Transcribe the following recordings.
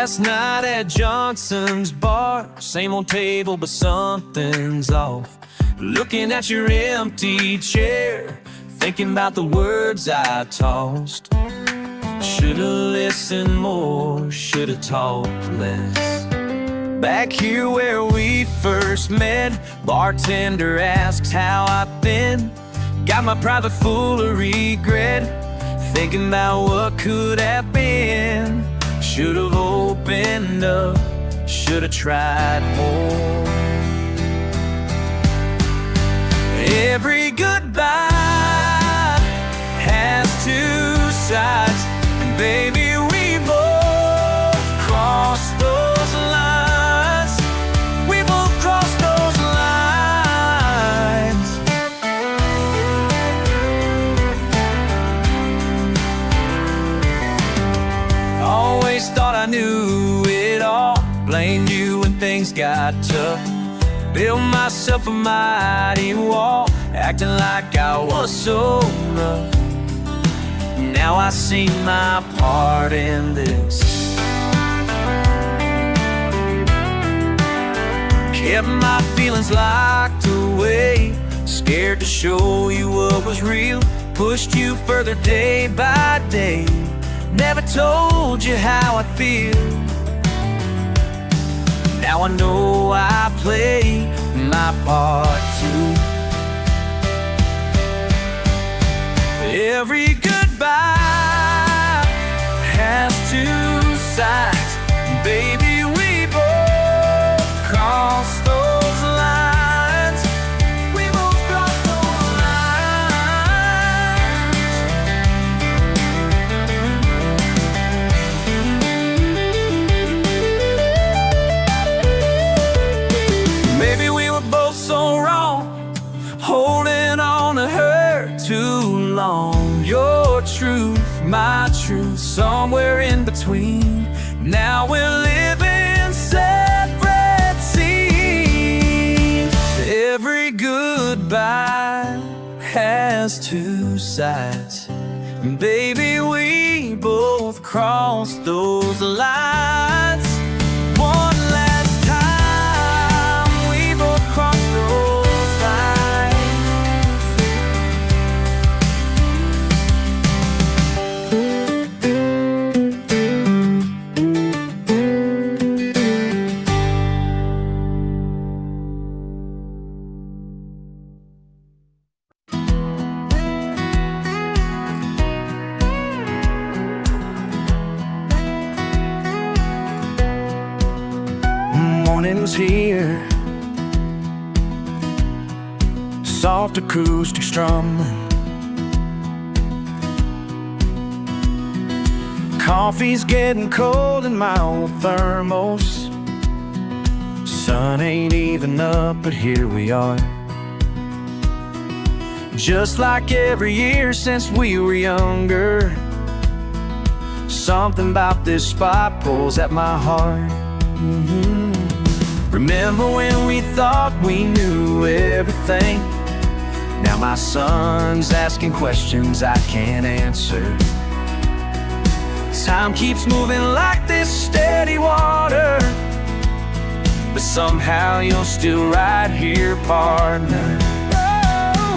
last night at Johnson's bar. Same old table, but something's off. Looking at your empty chair, thinking about the words I tossed. Should've listened more, should've talked less. Back here where we first met, bartender asks how I've been. Got my private full of regret, thinking about what could have been. Should've opened up, should've tried more. Every goodbye has two sides, and baby, we both crossed those lines. We both crossed those lines. Always thought I knew it all, blamed you when things got tough. Built myself a mighty wall, acting like I was so rough. Now I see my part in this. Kept my feelings locked away, scared to show you what was real. Pushed you further day by day, never told you how I feel. Now I know I play my part too. Every goodbye has two sides, baby, we both crossed those lines. We both crossed those lines. Maybe we were both so wrong, holding on to her too long. Your truth, my truth, somewhere in between. Now we're living separate scenes. Every goodbye has two sides, and baby, we both crossed those lines. One last time, we both crossed those lines. Morning's here, soft acoustic strumming. Coffee's getting cold in my old thermos. Sun ain't even up, but here we are. Just like every year since we were younger. Something about this spot pulls at my heart. Remember when we thought we knew everything? Now my son's asking questions I can't answer. Time keeps moving like this steady water, but somehow you're still right here, partner.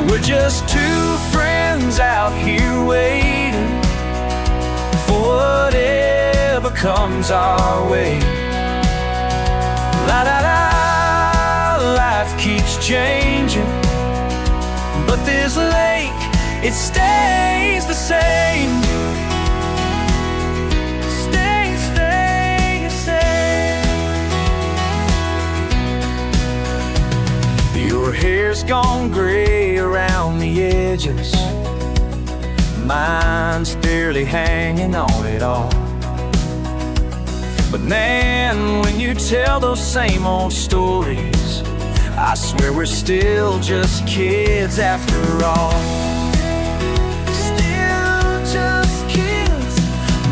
We're just two friends out here waiting for whatever comes our way. La da da, life keeps changing, but this lake, it stays the same. Stays the same. Your hair's gone gray around the edges, mine's barely hanging on it all. But man, when you tell those same old stories, I swear we're still just kids after all. Still just kids.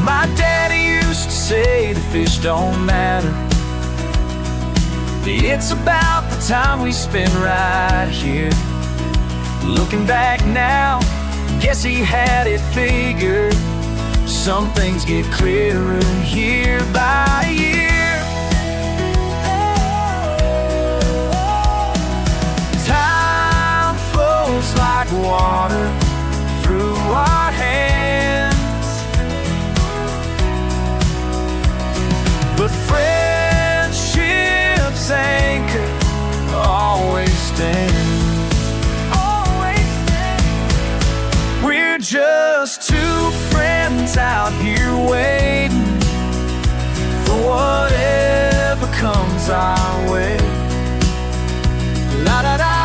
My daddy used to say the fish don't matter. It's about the time we spend right here. Looking back now, guess he had it figured. Some things get clearer year by year. water through our hands. But friendship's anchor always stands. We're just two friends out here waiting for whatever comes our way. La da da,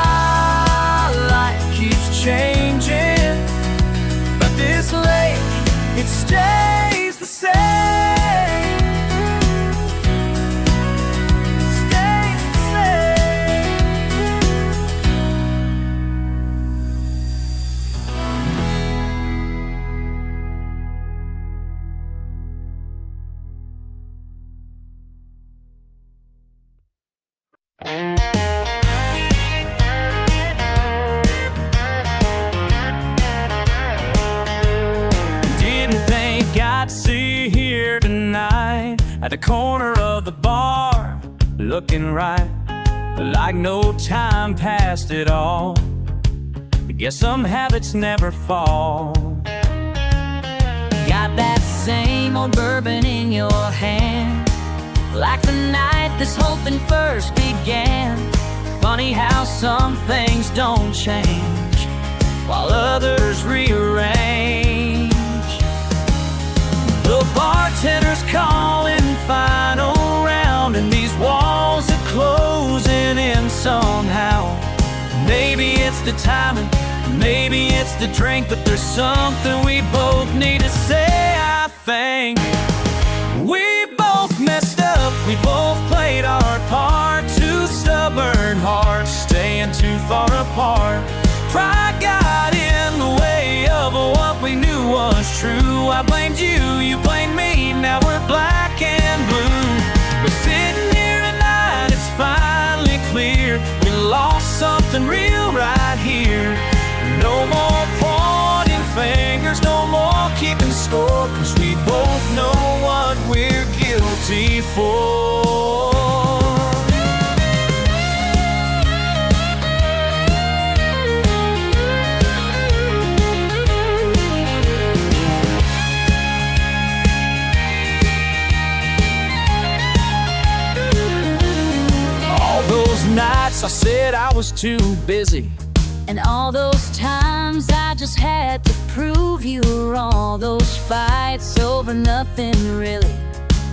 life keeps changing, but this lake, it stays the same. Stays the same. I'd see here tonight at the corner of the bar, looking right, like no time passed at all. But guess some habits never fall. Got that same old bourbon in your hand, like the night this whole thing first began. Funny how some things don't change, while others rearrange. The bartender's calling final round, and these walls are closing in somehow. Maybe it's the timing, maybe it's the drink, but there's something we both need to say, I think. We both messed up, we both played our part. Two stubborn hearts staying too far apart. Pride got in the way of what we knew was true. I blamed you, you blamed me, now we're black and blue. But sitting here tonight, it's finally clear we lost something real right here. No more pointing fingers, no more keeping score, 'cause we both know what we're guilty for. Nights I said I was too busy, and all those times I just had to prove you wrong. Those fights over nothing really,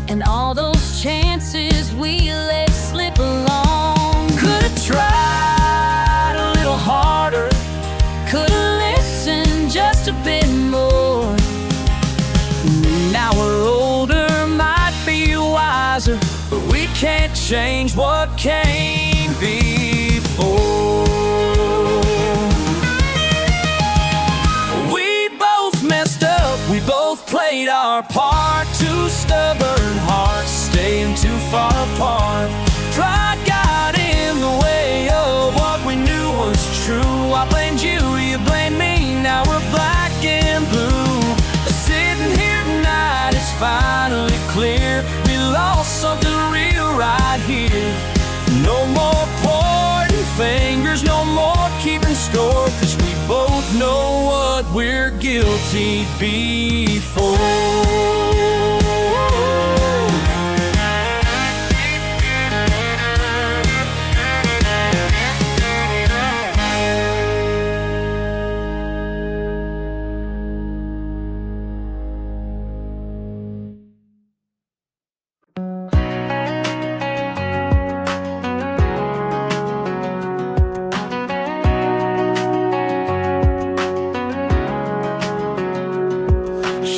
and all those chances we let slip along. Could've tried a little harder, could've listened just a bit more. Now we're older, might be wiser, but we can't change what came before. We both messed up, we both played our part. Two stubborn hearts staying too far apart. Pride got in the way of what we knew was true. I blamed you, you blamed me, now we're black and blue. Sitting here tonight, it's finally clear we lost something real right here. No more pointing fingers, no more keeping score, 'cause we both know what we're guilty before.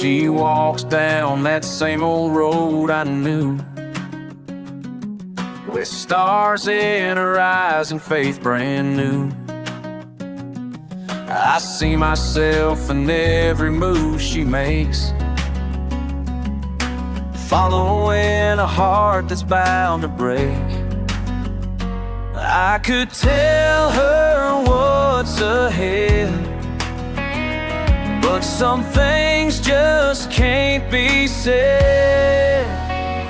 She walks down that same old road I knew, with stars in her eyes and faith brand new. I see myself in every move she makes, following a heart that's bound to break. I could tell her what's ahead, but some things just can't be said.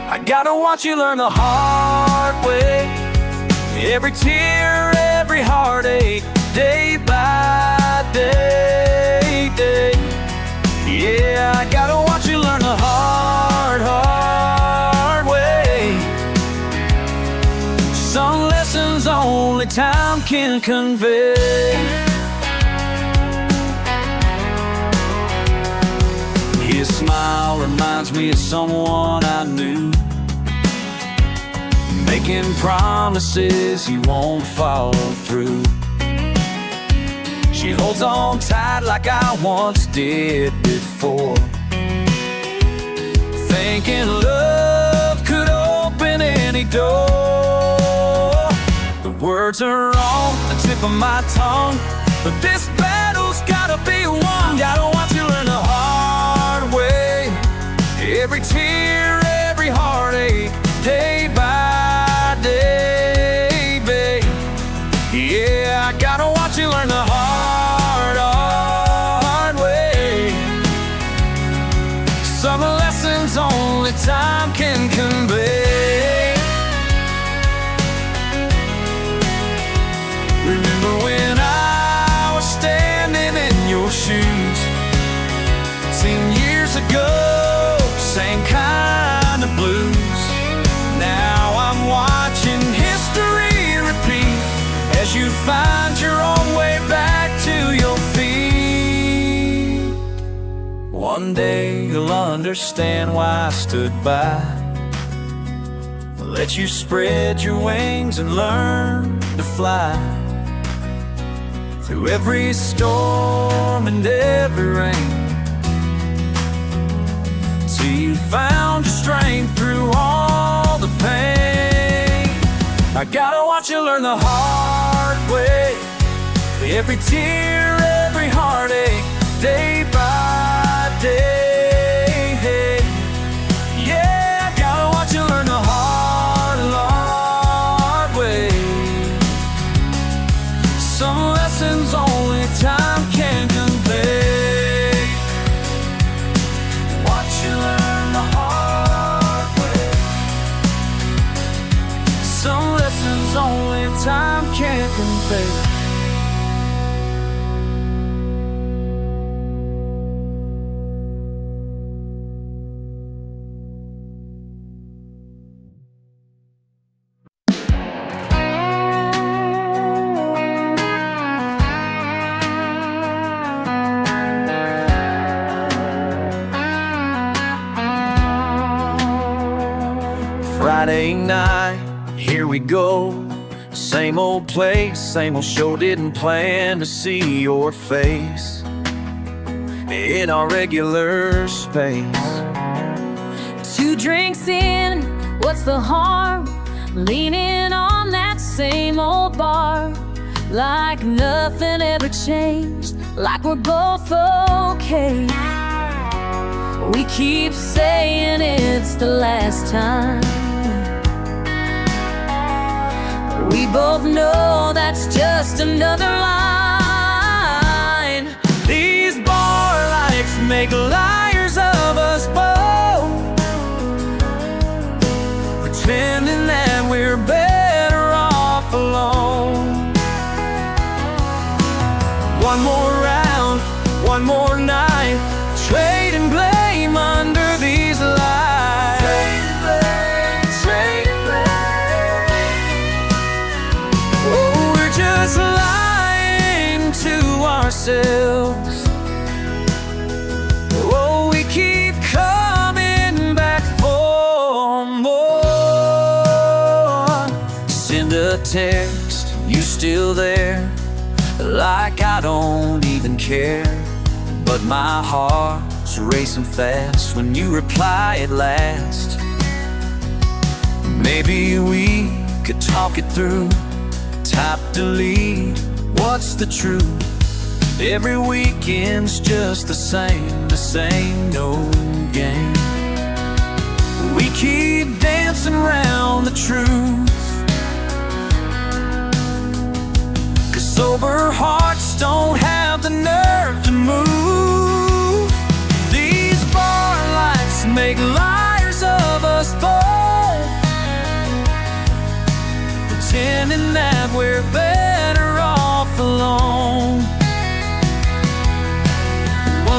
I gotta watch you learn the hard way, every tear, every heartache, day by day. Yeah, I gotta watch you learn the hard way. Some lessons only time can convey. His smile reminds me of someone I knew, making promises he won't follow through. She holds on tight like I once did before, thinking love could open any door. The words are on the tip of my tongue, but this battle's gotta be won. Gotta watch you learn the hard way. Every tear, every heartache, day by day, babe. Yeah, I gotta watch you learn the hard way. Some lessons only time can convey. Remember when I was standing in your shoes 10 years ago, same kind of blues. Now I'm watching history repeat as you find your own way back to your feet. One day you'll understand why I stood by, let you spread your wings and learn to fly. Through every storm and every rain, till you found your strength through all the pain. I gotta watch you learn the hard way. Every tear, every heartache, day by day. Yeah, I gotta watch you learn the hard way. Some lessons only time can convey. Watch you learn the hard way. Some lessons only time can convey. Friday night, here we go. Same old place, same old show. Didn't plan to see your face in our regular space. 2 drinks in, what's the harm? Leaning on that same old bar, like nothing ever changed, like we're both okay. We keep saying it's the last time. We both know that's just another line. These bar lights make liars of us both, pretending that we're better off alone. One more round, one more night, trading blame under these lights. Trading blame, trading blame. Oh, we're just lying to ourselves. Oh, we keep coming back for more. Send a text, you still there? Like I don't even care. But my heart's racing fast when you reply at last. Maybe we could talk it through. Tap delete, what's the truth? Every weekend's just the same no game. We keep dancing around the truth, 'cause sober hearts don't have the nerve to move. These bar lights make liars of us both, pretending that we're better off alone.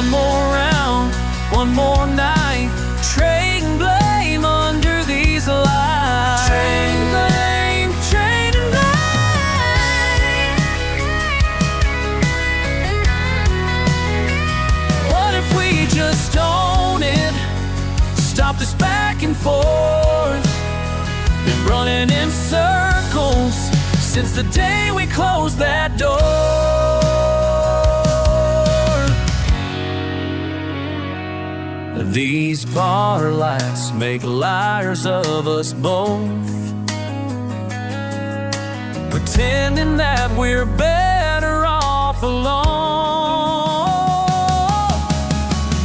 One more round, one more night, trading blame under these lights. Trading blame, trading blame. What if we just own it? Stop this back and forth. Been running in circles since the day we closed that door. These bar lights make liars of us both, pretending that we're better off alone.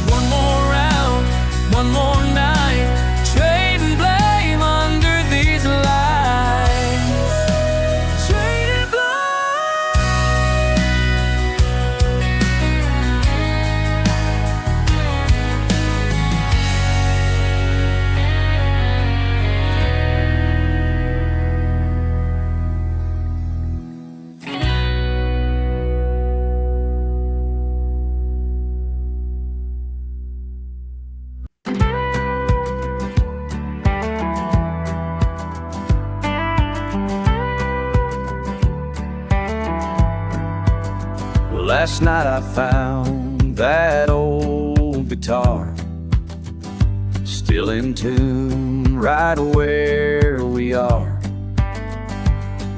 One more round, one more night, trading blame under these lights. Trading Last night I found that old guitar, still in tune right where we are.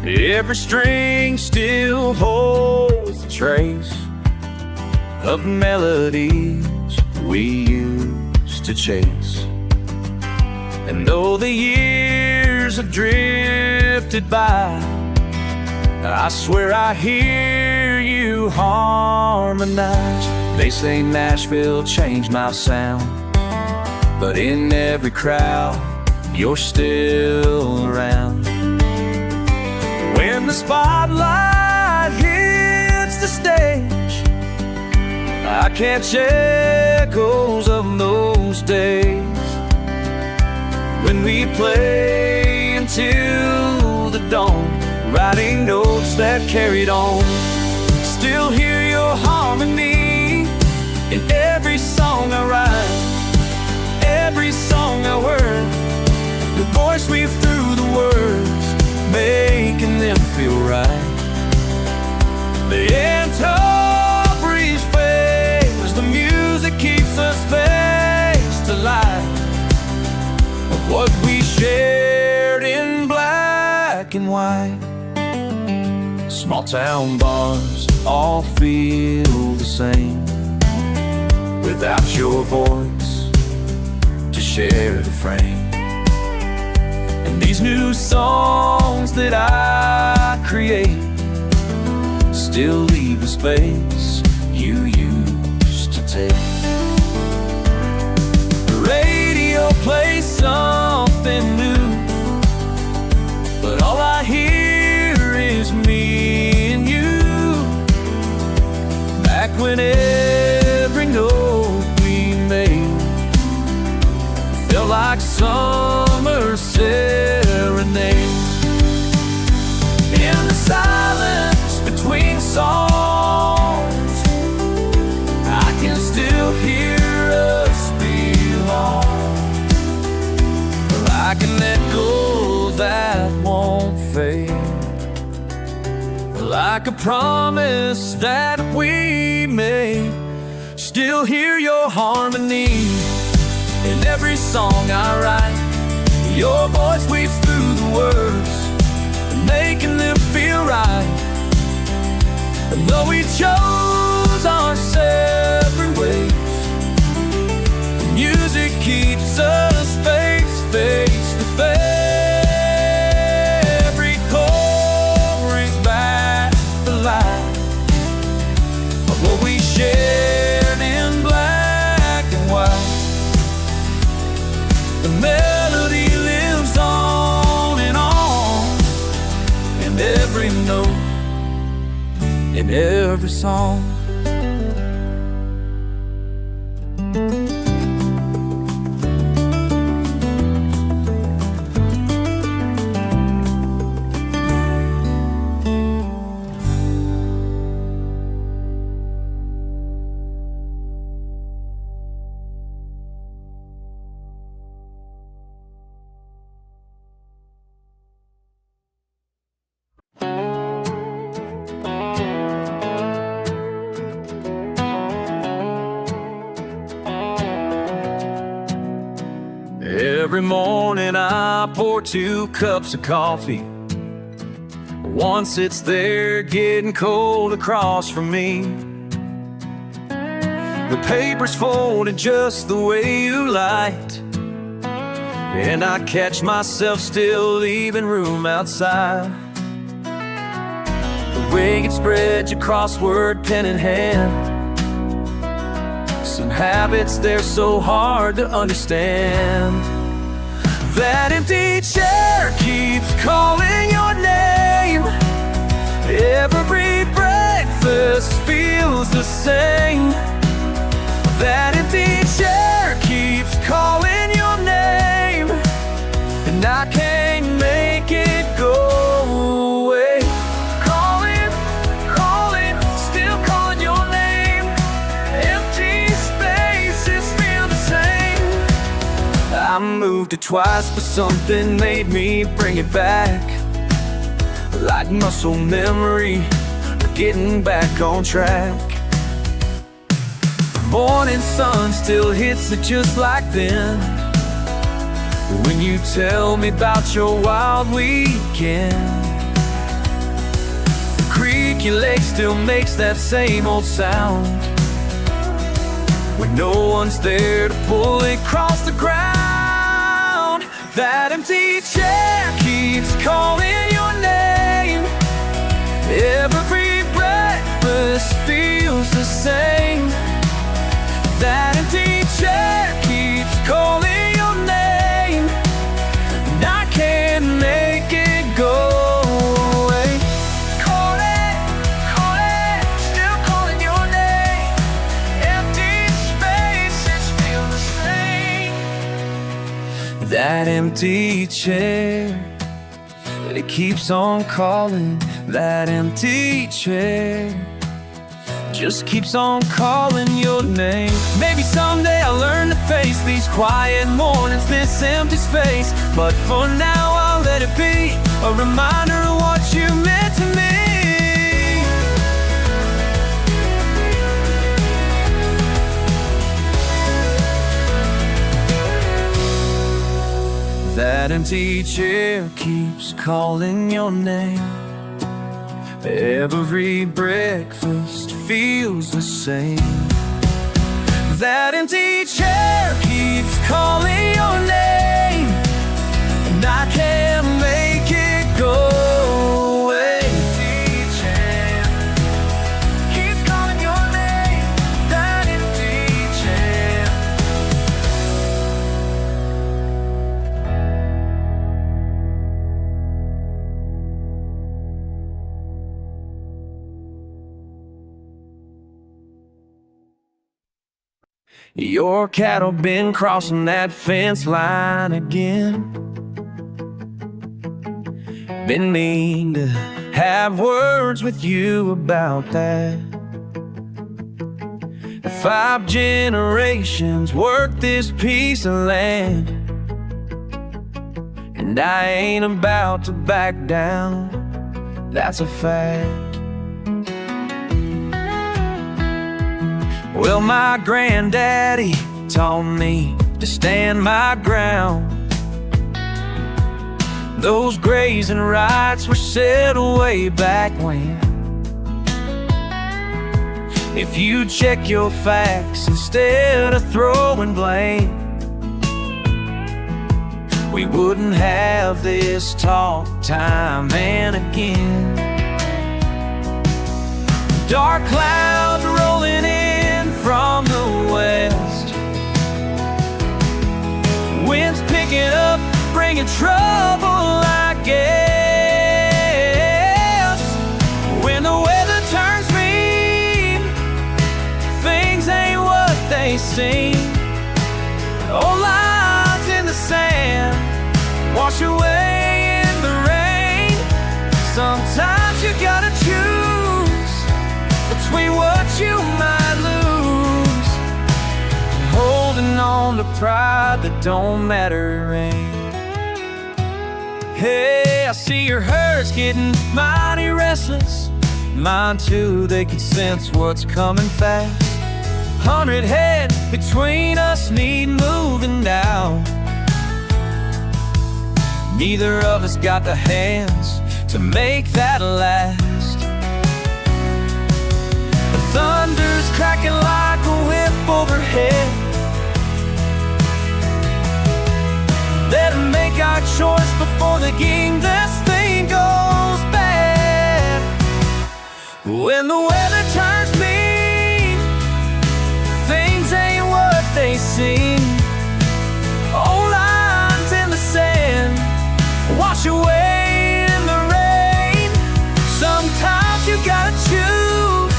Every string still holds a trace of melodies we used to chase. And though the years have drifted by, I swear I hear you harmonize. They say Nashville changed my sound, but in every crowd you're still around. When the spotlight hits the stage, I catch echoes of those days when we play until the dawn, writing notes that carried on. Still hear your harmony in every song I write, every song I word. The voice weave through the words, making them feel right. The guitar breeze fades, the music keeps us face to life of what we shared in black and white. Small town bars all feel the same without your voice to share the frame. And these new songs that I create still leave the space you used to take. The radio plays something new, but all I hear is me and you. Back when every note we made felt like summer serenade. In the silence between songs, I can still hear us belong, like an echo that won't fade, like a promise that we made. Still hear your harmony in every song I write. Your voice weaves through the words, making them feel right. And though we chose our separate ways, the music keeps us face to face. Every chord brings back the light of what we shared in black and white. The melody lives on, and every note in every song. Every morning I pour 2 cups of coffee. One sits there getting cold across from me. The paper's folded just the way you liked, and I catch myself still leaving room outside. The way you spread your crossword pen in hand. Some habits, they're so hard to understand. That empty chair keeps calling your name. Every breakfast feels the same. That empty chair keeps calling your name, and I can't make it go away. Calling, calling, still calling your name. Empty spaces feel the same. I moved it twice, but something made me bring it back. Like muscle memory, getting back on track. Morning sun still hits it just like then. When you tell me about your wild weekend, the creak your leg still makes that same old sound. When no one's there to pull it across the ground. That empty chair keeps calling your name. Every breakfast feels the same. That empty chair keeps calling your name, and I can't make it go away. Calling, calling, still calling your name. Empty spaces feel the same. That empty chair, it keeps on calling. That empty chair just keeps on calling your name. Maybe someday I'll learn to face these quiet mornings, this empty space. But for now I'll let it be a reminder of what you meant to me. That empty chair keeps calling your name. Every breakfast feels the same. That empty chair keeps calling your name, and I can't make it go away. Empty chair keeps calling your name. That empty chair. Your cattle been crossing that fence line again. Been mean to have words with you about that. 5 generations worked this piece of land, and I ain't about to back down, that's a fact. Well, my granddaddy taught me to stand my ground. Those grazing rights were set way back when. If you check your facts instead of throwing blame, we wouldn't have this talk time and again. Dark clouds rolling in from the west, winds picking up, bringing trouble, I guess. When the weather turns mean, things ain't what they seem. Old lines in the sand wash away in the rain. Sometimes you gotta choose between what you might lose, holding on to pride that don't matter, rain. Hey, I see your herd's getting mighty restless. Mine too, they can sense what's coming fast. 100 head between us need moving down. Neither of us got the hands to make that last. The thunder's cracking like a whip overhead. Better make our choice before the game this thing goes bad. When the weather turns mean, things ain't what they seem. Old lines in the sand wash away in the rain. Sometimes you gotta choose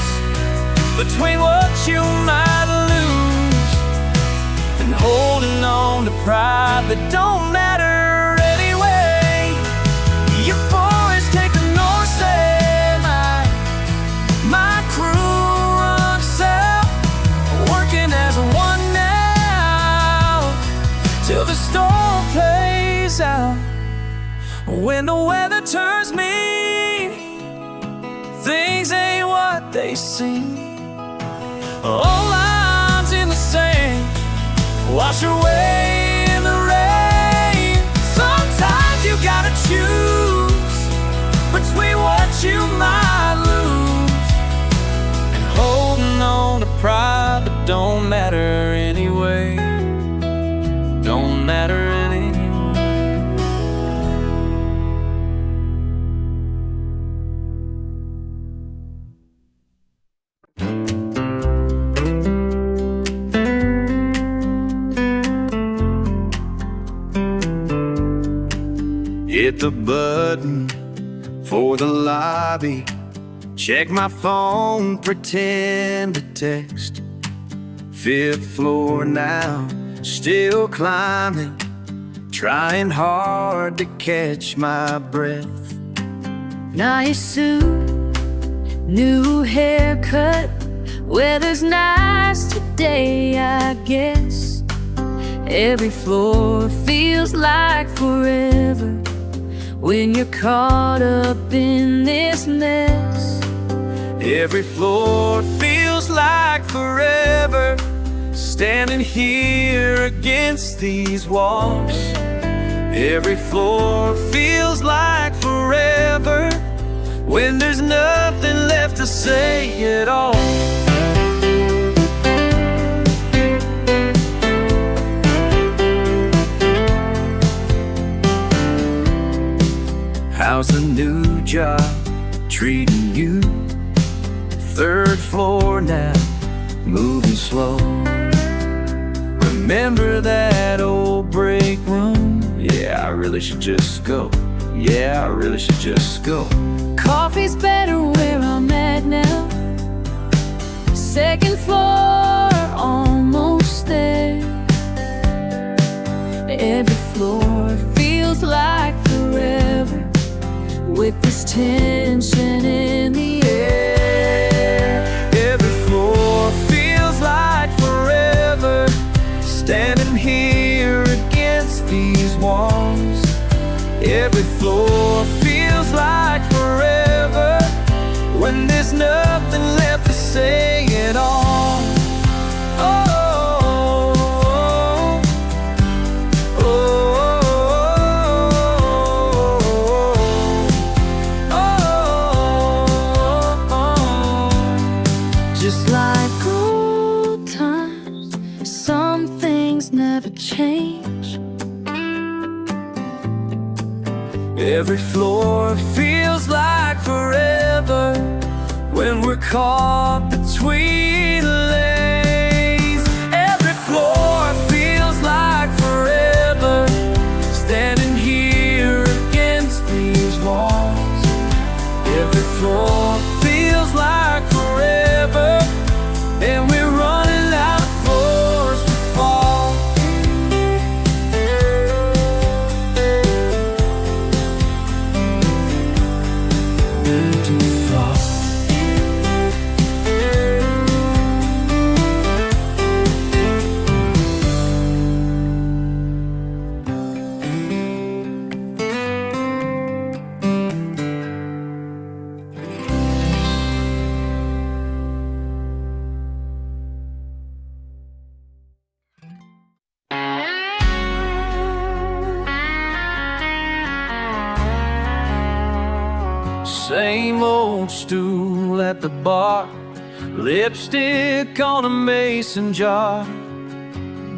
between what you might lose and holding on to pride that don't matter anyway. Your boys take the north side, my crew runs south, working as one now till the storm plays out. When the weather turns mean, things ain't what they seem. All lines in the sand wash away in the rain. Sometimes you gotta choose between what you might lose and holding on to pride that don't matter anyway. Don't matter anyway. Hit the button for the lobby, check my phone, pretend to text. 5th floor now, still climbing, trying hard to catch my breath. Nice suit, new haircut, weather's nice today, I guess. Every floor feels like forever when you're caught up in this mess. Every floor feels like forever, standing here against these walls. Every floor feels like forever when there's nothing left to say at all. How's the new job treating you? 3rd floor now, moving slow. Remember that old break room? Yeah, I really should just go. Yeah, I really should just go. Coffee's better where I'm at now. 2nd floor, almost there. Every floor feels like forever with this tension in the air. Every floor feels like forever, standing here against these walls. Every floor feels like forever when there's nothing left to say at all. Just like old times, some things never change. Every floor feels like forever when we're caught between lanes. Every floor feels like forever, standing here against these walls. Every floor feels like forever, and we're running out of floors to fall. To fall. old stool at the bar, lipstick on a mason jar.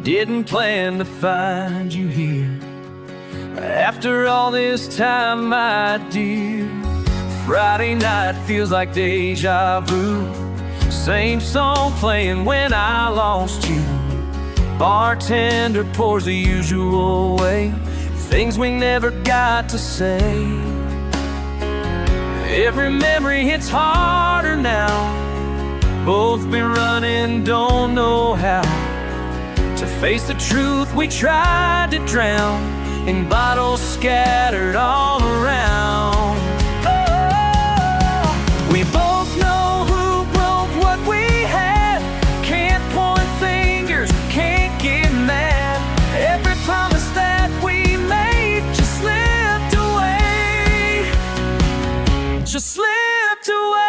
Didn't plan to find you here after all this time, my dear. Friday night feels like deja vu. Same song playing when I lost you. Bartender pours the usual way, things we never got to say. Every memory hits harder now. Both been running, don't know how to face the truth we tried to drown in bottles scattered all around. Oh, we both know who broke what we had. Can't point fingers, can't get mad. Every promise that we made just slipped away. Just slipped away.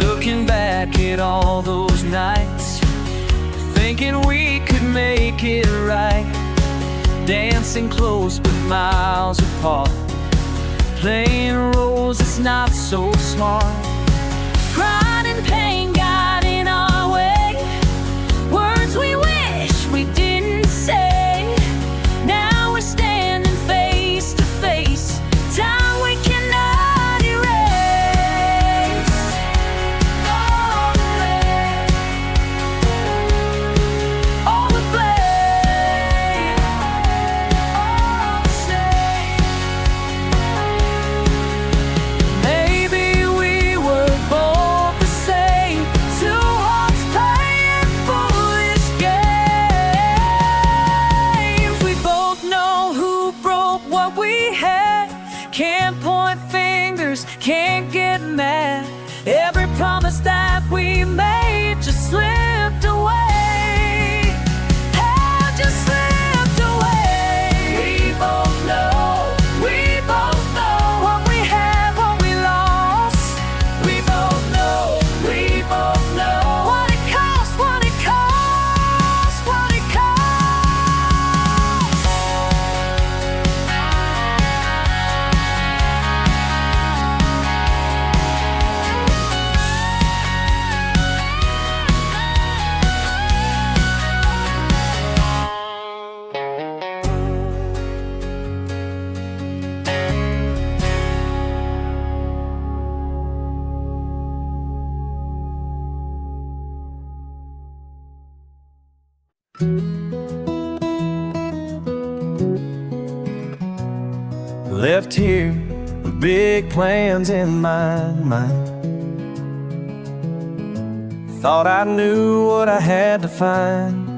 Looking back at all those nights, thinking we could make it right. Dancing close but miles apart, playing roles that's not so smart. Pride and pain got in our way, words we wish we didn't say. Now we're standing face to face, time we cannot erase. All the blame, all the shame. Maybe we were both the same, two hearts playing foolish games. We both know who broke what we had. Can't point fingers, can't get mad. Every promise that we made just slipped away. Had just slipped away. We both know what we had, what we lost. We both know what it cost, what it cost, what it cost. Left here with big plans in my mind. Thought I knew what I had to find.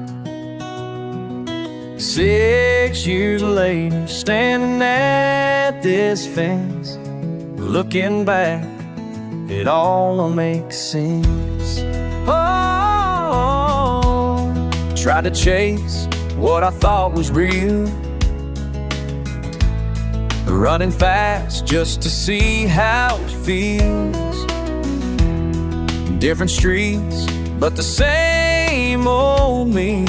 6 years later, standing at this fence, looking back, it all makes sense. Oh, tried to chase what I thought was real, running fast just to see how it feels. Different streets, but the same old me.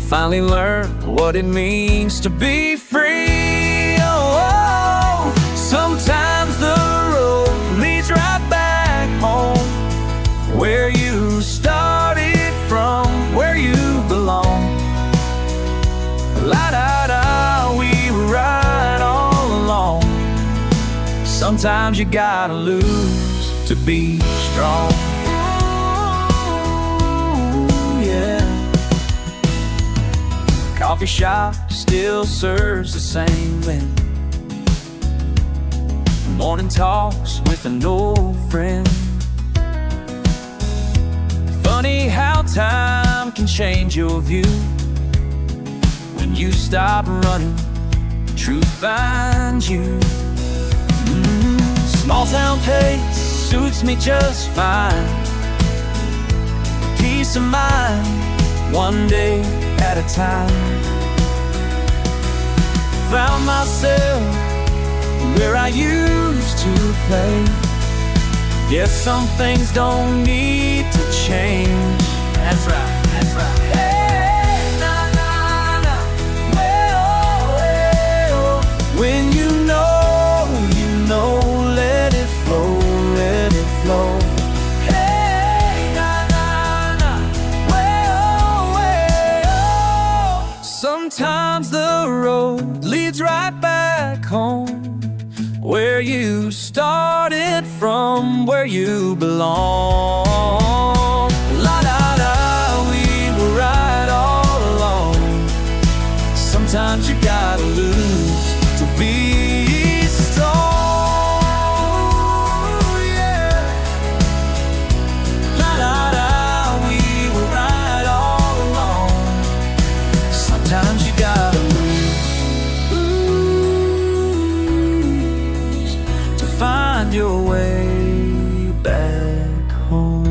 Finally learned what it means to be free. Oh, sometimes the road leads right back home, where you started from, where you belong. La da da, we were right all along. Sometimes you gotta lose to be strong. Ooh, yeah. Coffee shop still serves the same wind. Morning talks with an old friend. Funny how time can change your view. When you stop running, truth finds you. Small town pace suits me just fine. Peace of mind, one day at a time. Found myself where I used to play. Guess some things don't need to change. That's right, that's right. Hey, na na na, well, well, when you where you started from, where you belong. La da da, we were right all along. Sometimes you gotta lose to be strong, yeah. La da da, we were right all along. Sometimes you gotta lose to find your way back home.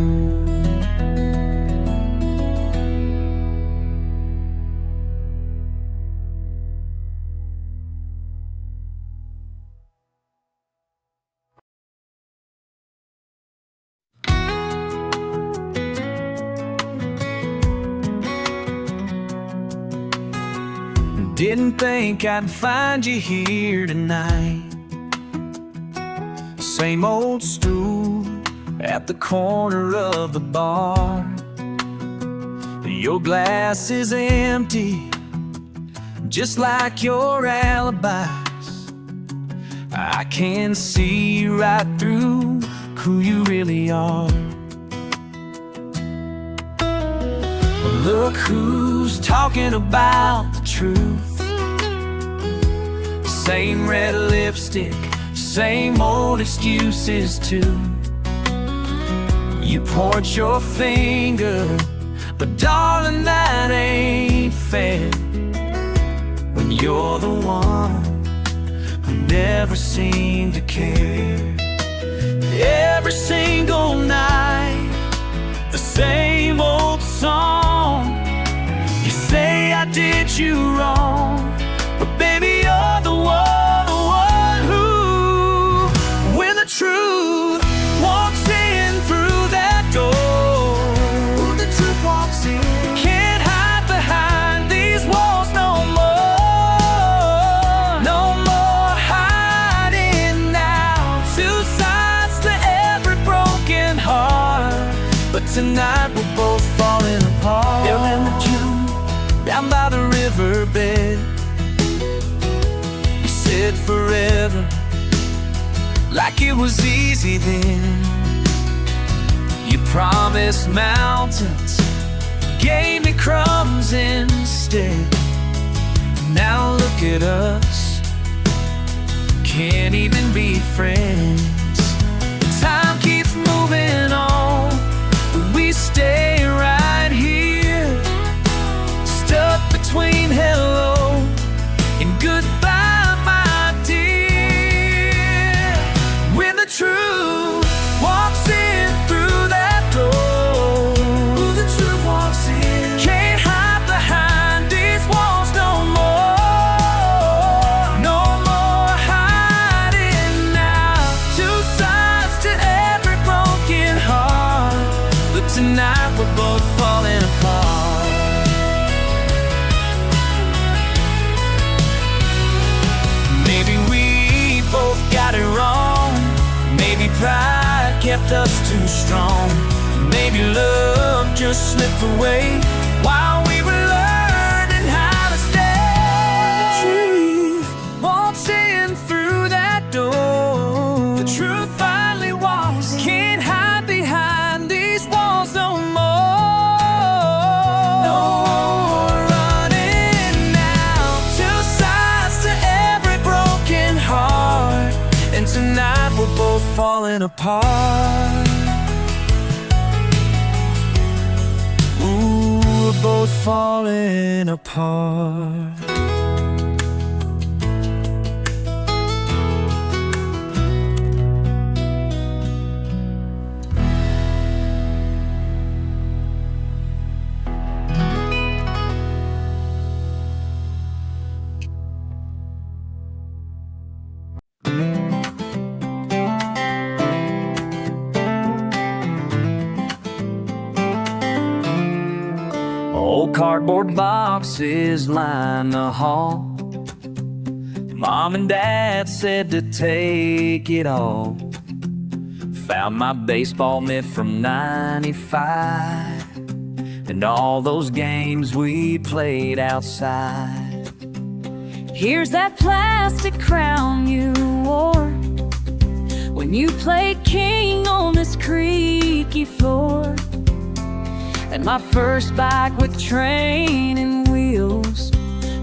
Didn't think I'd find you here tonight. Same old stool at the corner of the bar. Your glass is empty, just like your alibis. I can see right through who you really are. Look who's talking about the truth. Same red lipstick, same old excuses too. You point your finger, but darling, that ain't fair. When you're the one who never seemed to care. Every single night, the same old song. You say I did you wrong, but baby, you're the one who, when the truth walks in through that door, when the truth walks in, can't hide behind these walls no more. No more hiding now. Two sides to every broken heart, but tonight we're both falling apart. There in the June, down by the riverbed, you said forever, like it was easy then. You promised mountains, gave me crumbs instead. Now look at us, can't even be friends. Time keeps moving on, but we stay right here, stuck between hello and goodbye, my dear. When the truth walks in through that door, the truth walks in, can't hide behind these walls no more. No more hiding now. Two sides to every broken heart, but tonight we're both falling apart. Maybe we both got it wrong. Maybe pride kept us too strong. Maybe love just slipped away while we were learning how to stay. The truth walks in through that door. The truth finally walks, can't hide behind these walls no more. No more running now. Two sides to every broken heart, and tonight we're both falling apart. Ooh, we're both falling apart. Old cardboard boxes line the hall. Mom and Dad said to take it all. Found my baseball mitt from '95 and all those games we played outside. Here's that plastic crown you wore, breaking on this creaky floor, and my first bike with training wheels.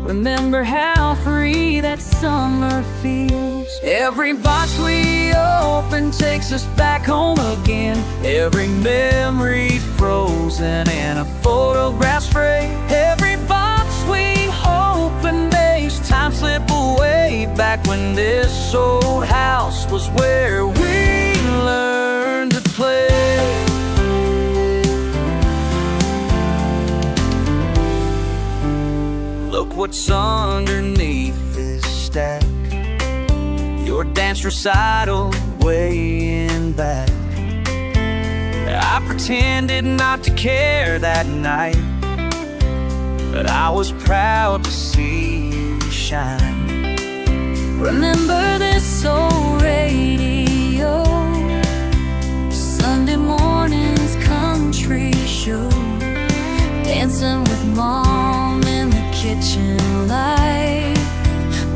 Remember how free that summer feels. Every box we open takes us back home again. Every memory frozen in a photograph frame. Every box we open makes time slip away, back when this old house was where we learned to play. Look what's underneath this stack. Your dance recital way in back. I pretended not to care that night, but I was proud to see you shine. Remember this old radio, Sunday morning's country show, dancing with Mom in the kitchen light,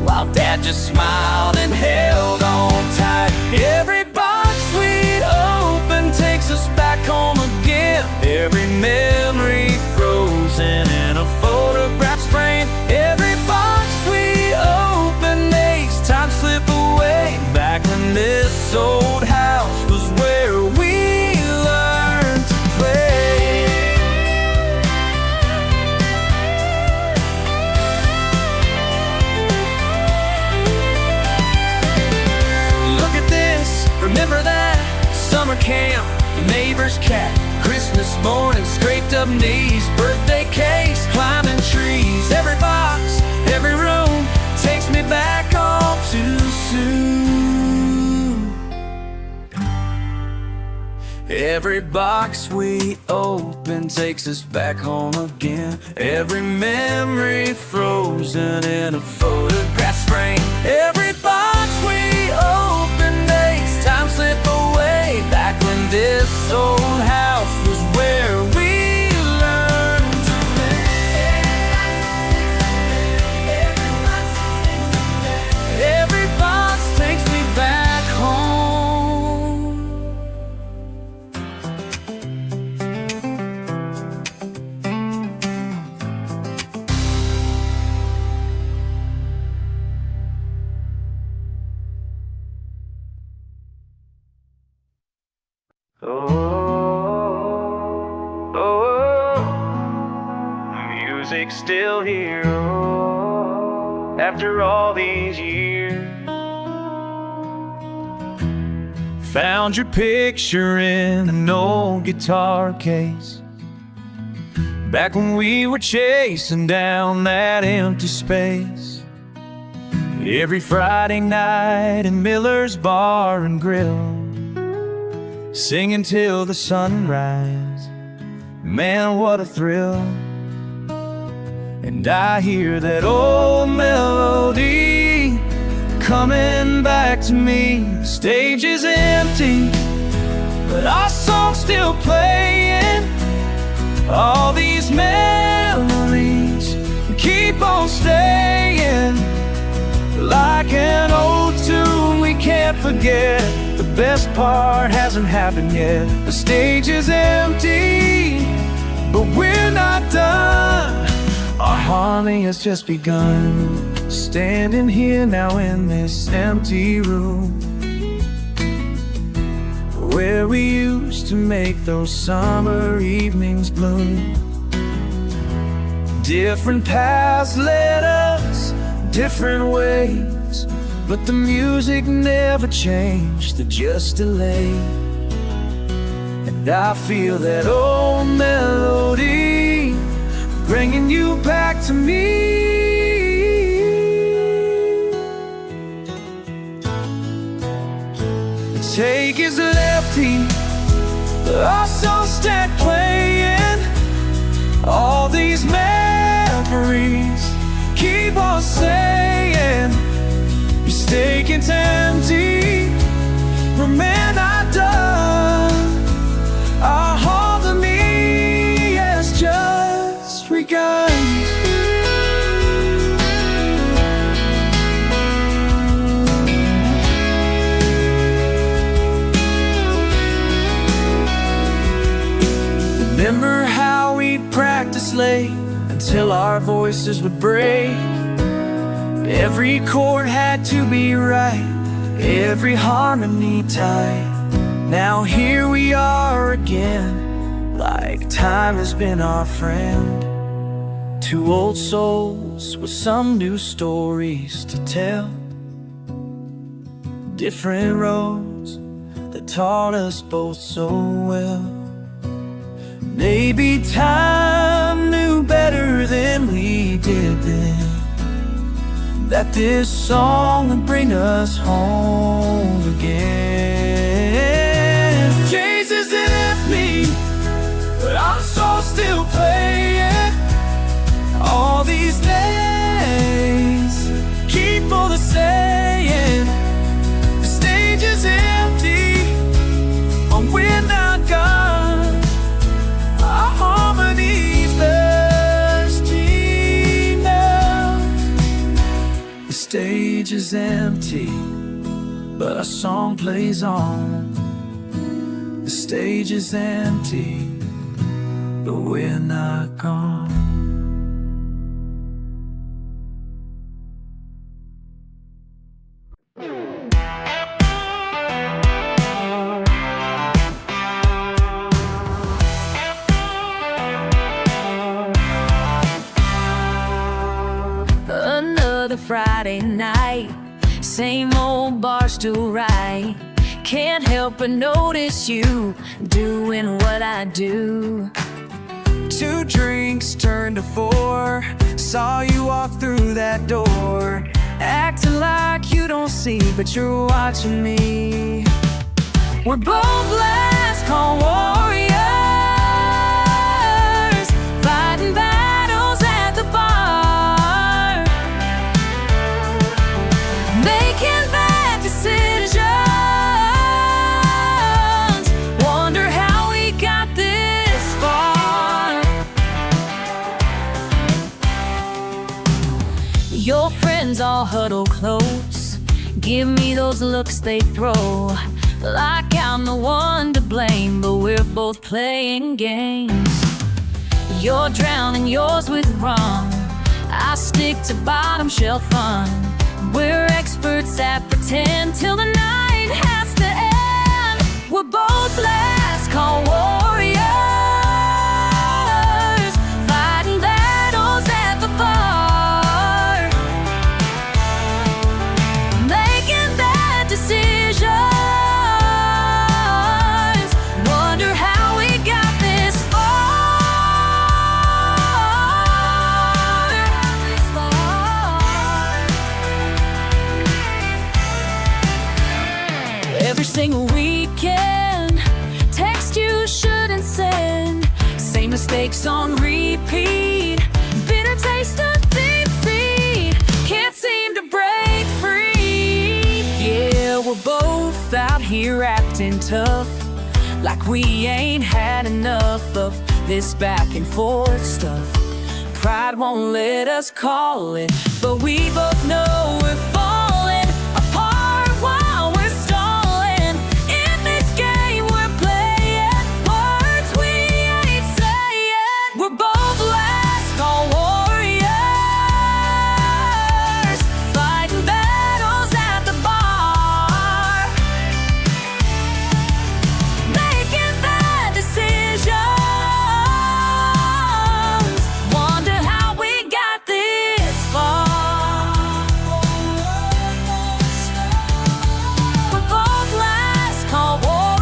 while Dad just smiled and held on tight. Every box we'd open takes us back home again. Every memory frozen in a photograph frame. Every box we open makes time slip away, back when this old house was where we learned to play. Look at this, remember that summer camp, the neighbor's cat, Christmas morning, scraped up knees, birthday cakes, climbing trees. Every box, every room takes me back all too soon. Every box we open takes us back home again. Every memory frozen in a photograph frame. Every box we open makes time slip away, back when this old house was where we learned to play. Every box takes me back home. Music's still here after all these years. Found your picture in an old guitar case, back when we were chasing down that empty space. Every Friday night in Miller's Bar and Grill, singing till the sunrise. Man, what a thrill. And I hear that old melody coming back to me. The stage is empty, but our song's still playing. All these memories keep on staying, like an old tune we can't forget. The best part hasn't happened yet. The stage is empty, but we're not done. Our harmony has just begun, standing here now in this empty room, where we used to make those summer evenings bloom. Different paths led us different ways, but the music never changed, the just delay. And I feel that old melody bringing you back to me. Take his lefty, our song stand playing. All these memories keep on saying, your stake's empty, remain not done. Our harmony has just begun. our voices would break. Every chord had to be right, every harmony tight. Now here we are again, like time has been our friend. Two old souls with some new stories to tell. Different roads that taught us both so well. Maybe time knew better than we did then, that this song would bring us home again. Jesus left me, but our soul's still playing. All these days, keep all the saying. The stage is empty, and we're not gone. Our harmony's thirsty now. The stage is empty, but our song plays on. The stage is empty, but we're not gone. Another Friday night, same old bar stool right. Can't help but notice you doing what I do. 2 drinks turned to 4, saw you walk through that door, acting like you don't see, but you're watching me. We're both last call warriors, fighting battles at the bar, making bad decisions. Wonder how we got this far. Your friends all huddle close, give me those looks they throw, like I'm the one to blame, but we're both playing games. You're drowning yours with rum, I stick to bottom shelf fun. We're experts at pretend till the night has to end. We're both last call warriors, fighting battles at the bar, making bad decisions. Wonder how we got this far. Every single weekend, text you shouldn't send, same mistakes on repeat, bitter taste of defeat, can't seem to break free. Yeah, we're both out here acting tough, like we ain't had enough of this back and forth stuff. Pride won't let us call it, but we both know we're falling apart while we're stalling. In this game we're playing, words we ain't saying. We're both last call warriors, fighting battles at the bar, making bad decisions. Wonder how we got this far. We're both last call warriors.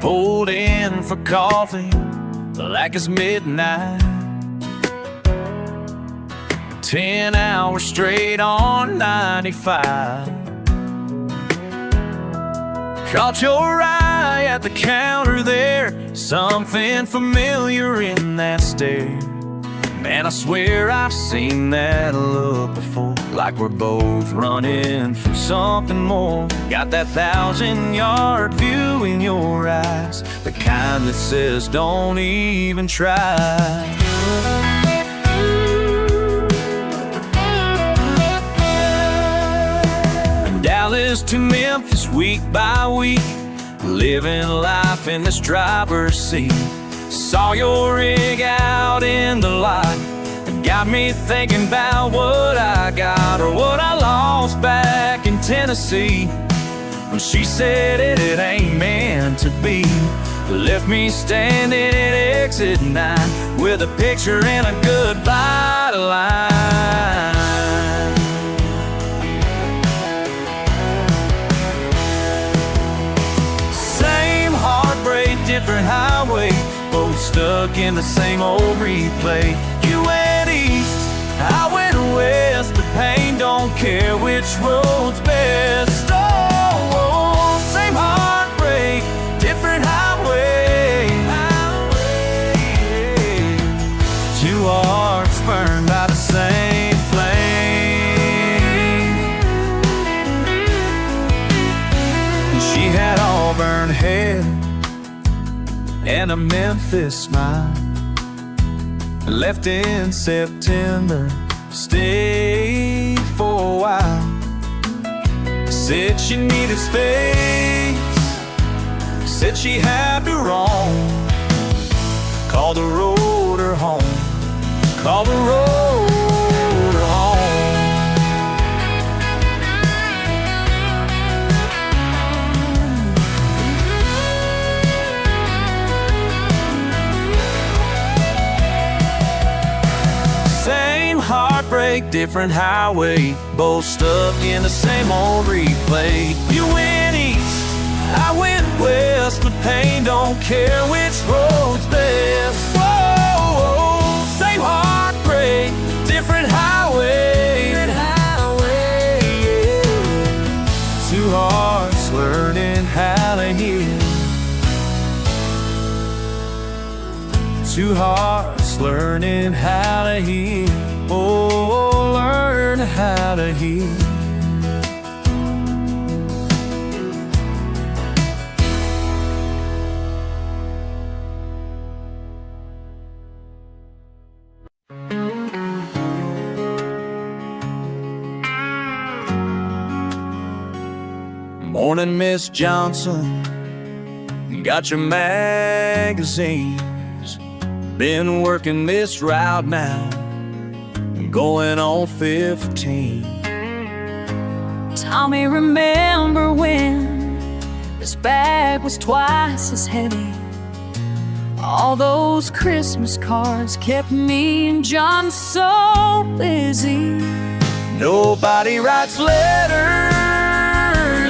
Pulled in for coffee like it's midnight, 10 hours straight on 95. Caught your eye at the counter there, something familiar in that stare. Man, I swear I've seen that look before, like like we're both running from something more. Got that 1,000-yard view in your eyes, the kind that says don't even try. Dallas to Memphis week by week, living life in this driver's seat. Saw your rig out in the lot, it got me thinking about what I got or what I lost back in Tennessee. When she said it ain't meant to be, left me standing at exit 9 with a picture and a goodbye line. Different highway, both stuck in the same old replay. You went east, I went west, but pain don't care which road's best. Oh, same heartbreak, different highway. Two hearts burned by the same flame. She had auburn hair and a Memphis smile. Left in September, stayed for a while. Said she needed space, said she had to roam. Called the road her home, called the road her home. Heartbreak, different highway, both stuck in the same old replay. You went east, I went west, but pain don't care which road's best. Whoa, same heartbreak, different highway. Two hearts learning how to heal. Two hearts learning how to heal. Oh, learn how to heal. Morning, Miss Johnson, got your magazines. Been working this route now, going on 15. Tommy, remember when this bag was twice as heavy? All those Christmas cards kept me and John so busy. Nobody writes letters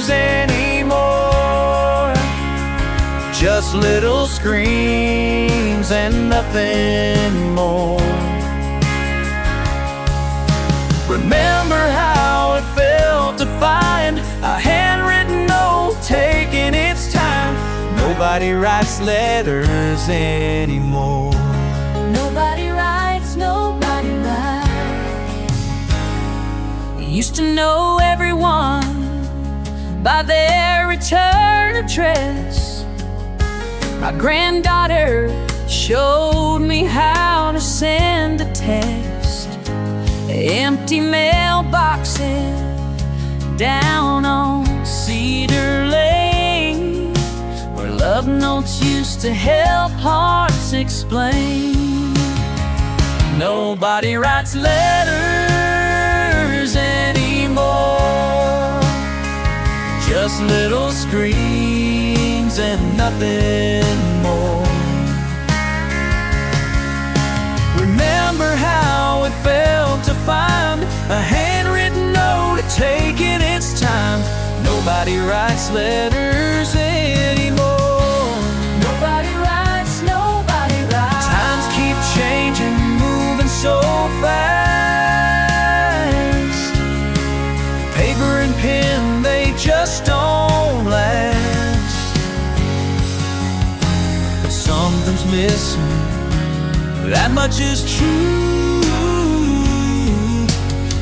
anymore, just little screams and nothing more. Remember how it felt to find a handwritten note taking its time. Nobody writes letters anymore. Nobody writes, nobody writes. You used to know everyone by their return address. My granddaughter showed me how to send a text. Empty mailboxes down on Cedar Lane, where love notes used to help hearts explain. Nobody writes letters anymore, just little screams and nothing more. Remember how it felt to find a handwritten note taking its time. Nobody writes letters anymore. Nobody writes, nobody writes. Times keep changing, moving so fast. Paper and pen, they just don't last. But something's missing, that much is true.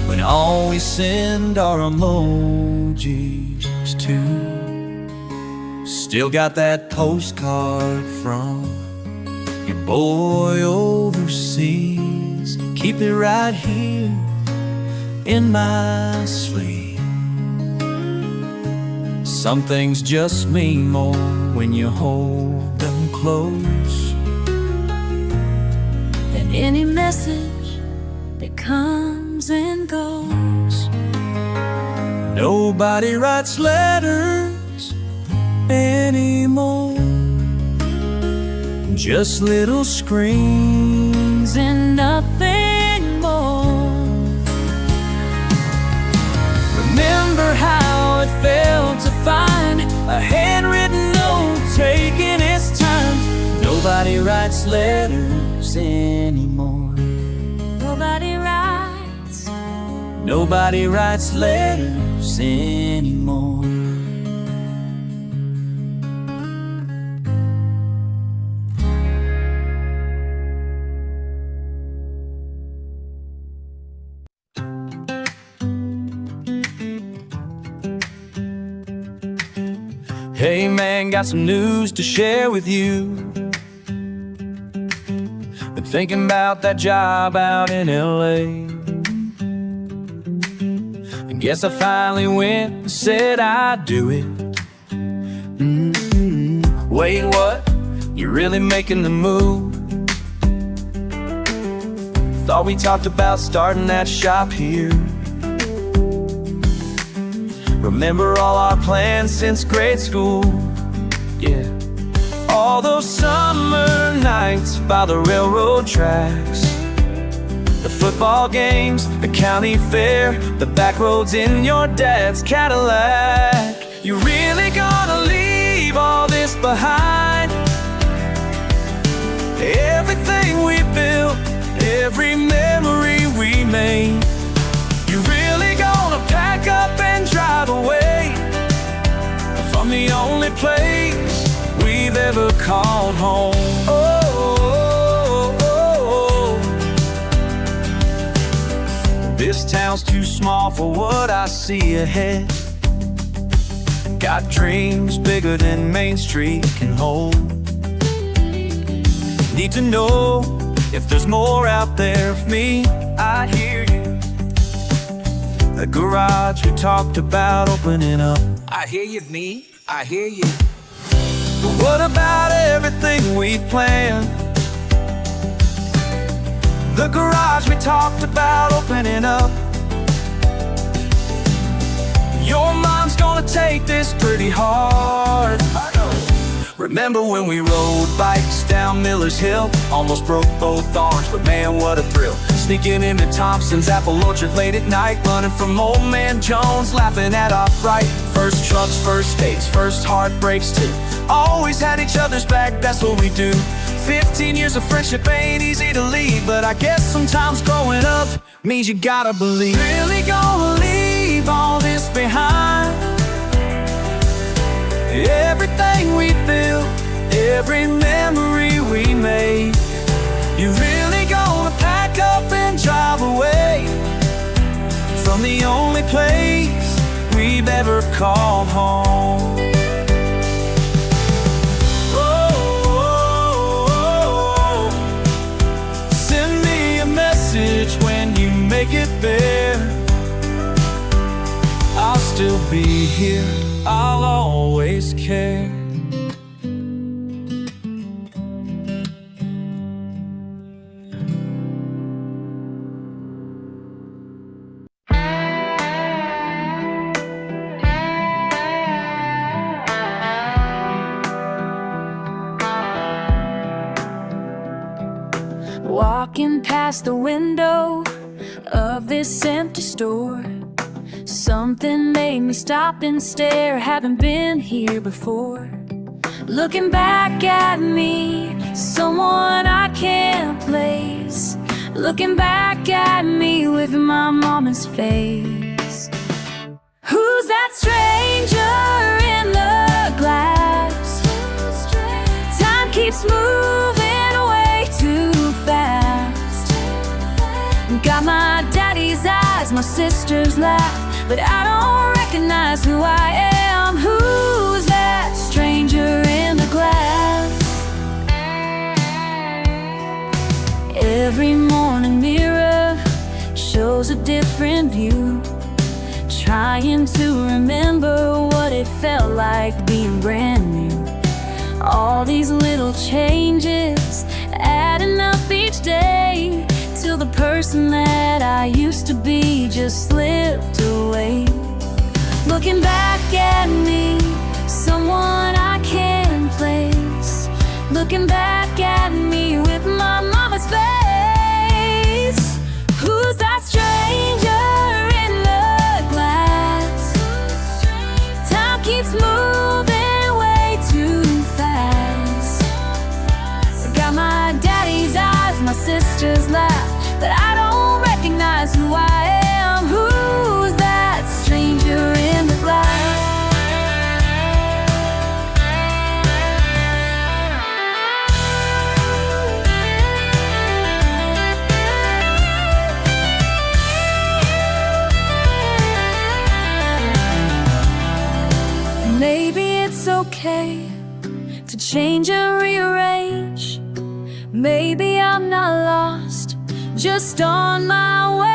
When always send our emojis too. Still got that postcard from your boy overseas. Keep it right here in my sleeve. Some things just mean more when you hold them close than any message that comes and goes. Nobody writes letters anymore, just little screens and nothing more. Remember how it felt to find a handwritten note taking its time. Nobody writes letters anymore. Nobody writes letters anymore. Hey man, got some news to share with you. Been thinking about that job out in LA. I guess I finally went and said I'd do it. Wait, what? You're really making the move? Thought we talked about starting that shop here. Remember all our plans since grade school? Yeah. All those summer nights by the railroad tracks, the football games, the county fair, the back roads in your dad's Cadillac. You really gonna leave all this behind? Everything we built, every memory we made. You really gonna pack up and drive away from the only place we've ever called home? Oh, oh, oh, oh. This town's too small for what I see ahead. Got dreams bigger than Main Street can hold. Need to know if there's more out there for me. I hear you. The garage we talked about opening up. I hear you, me, I hear you. But what about everything we planned? The garage we talked about opening up. Your mom's gonna take this pretty hard. I know. Remember when we rode bikes down Miller's Hill? Almost broke both arms, but man, what a thrill. Sneaking into Thompson's apple orchard late at night, running from old man Jones, laughing at our fright. First trucks, first dates, first heartbreaks too. Always had each other's back, that's what we do. 15 years of friendship ain't easy to leave, but I guess sometimes growing up means you gotta believe. Really gonna leave all this behind? Everything we built, every memory we made. You really gonna pack up and drive away from the only place we've ever called home? Oh, oh, oh. Send me a message when you make it there. I'll still be here, I'll always care. Walking past the window of this empty store, something made me stop and stare. Haven't been here before. Looking back at me, someone I can't place. Looking back at me with my mama's face. Who's that stranger in the glass? Time keeps moving way too fast. Got my daddy's eyes eyes, my sisters laugh, but I don't recognize who I am. Who's that stranger in the glass? Every morning mirror shows a different view, trying to remember what it felt like being brand new. All these little changes adding up each day, till the person that I used to be just slipped away. Looking back at me, someone I can't place. Looking back at me with my mama's face. Who's that stranger in the glass? Time keeps moving way too fast. Got my daddy's eyes, my sister's laugh, but I don't recognize who I am. Who's that stranger in the glass? Maybe it's okay to change and rearrange. Maybe I'm not lost, just on my way.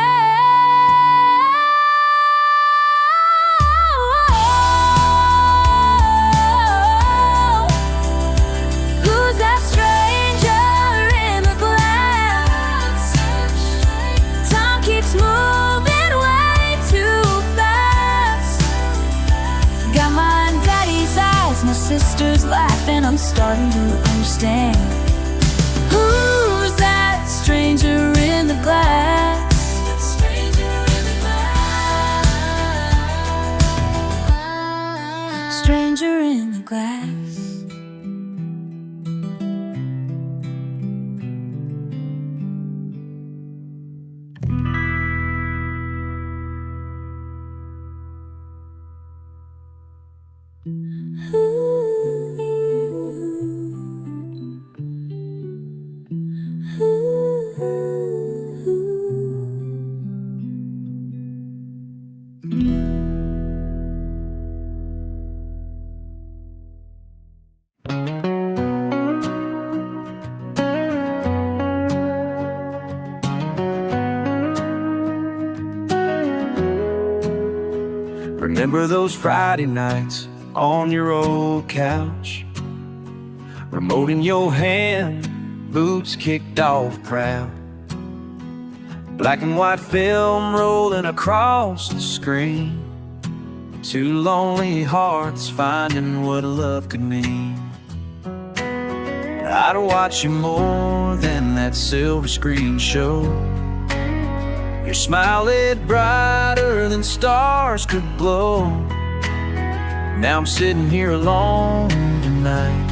Who's that stranger in the glass? Time keeps moving way too fast. Got my daddy's eyes, my sister's laugh, and I'm starting to understand. Who's that stranger in the glass? Stranger in the glass. Remember those Friday nights on your old couch, remote in your hand, boots kicked off proud, black and white film rolling across the screen, two lonely hearts finding what love could mean. I'd watch you more than that silver screen show. Your smile lit brighter than stars could glow. Now I'm sitting here alone tonight,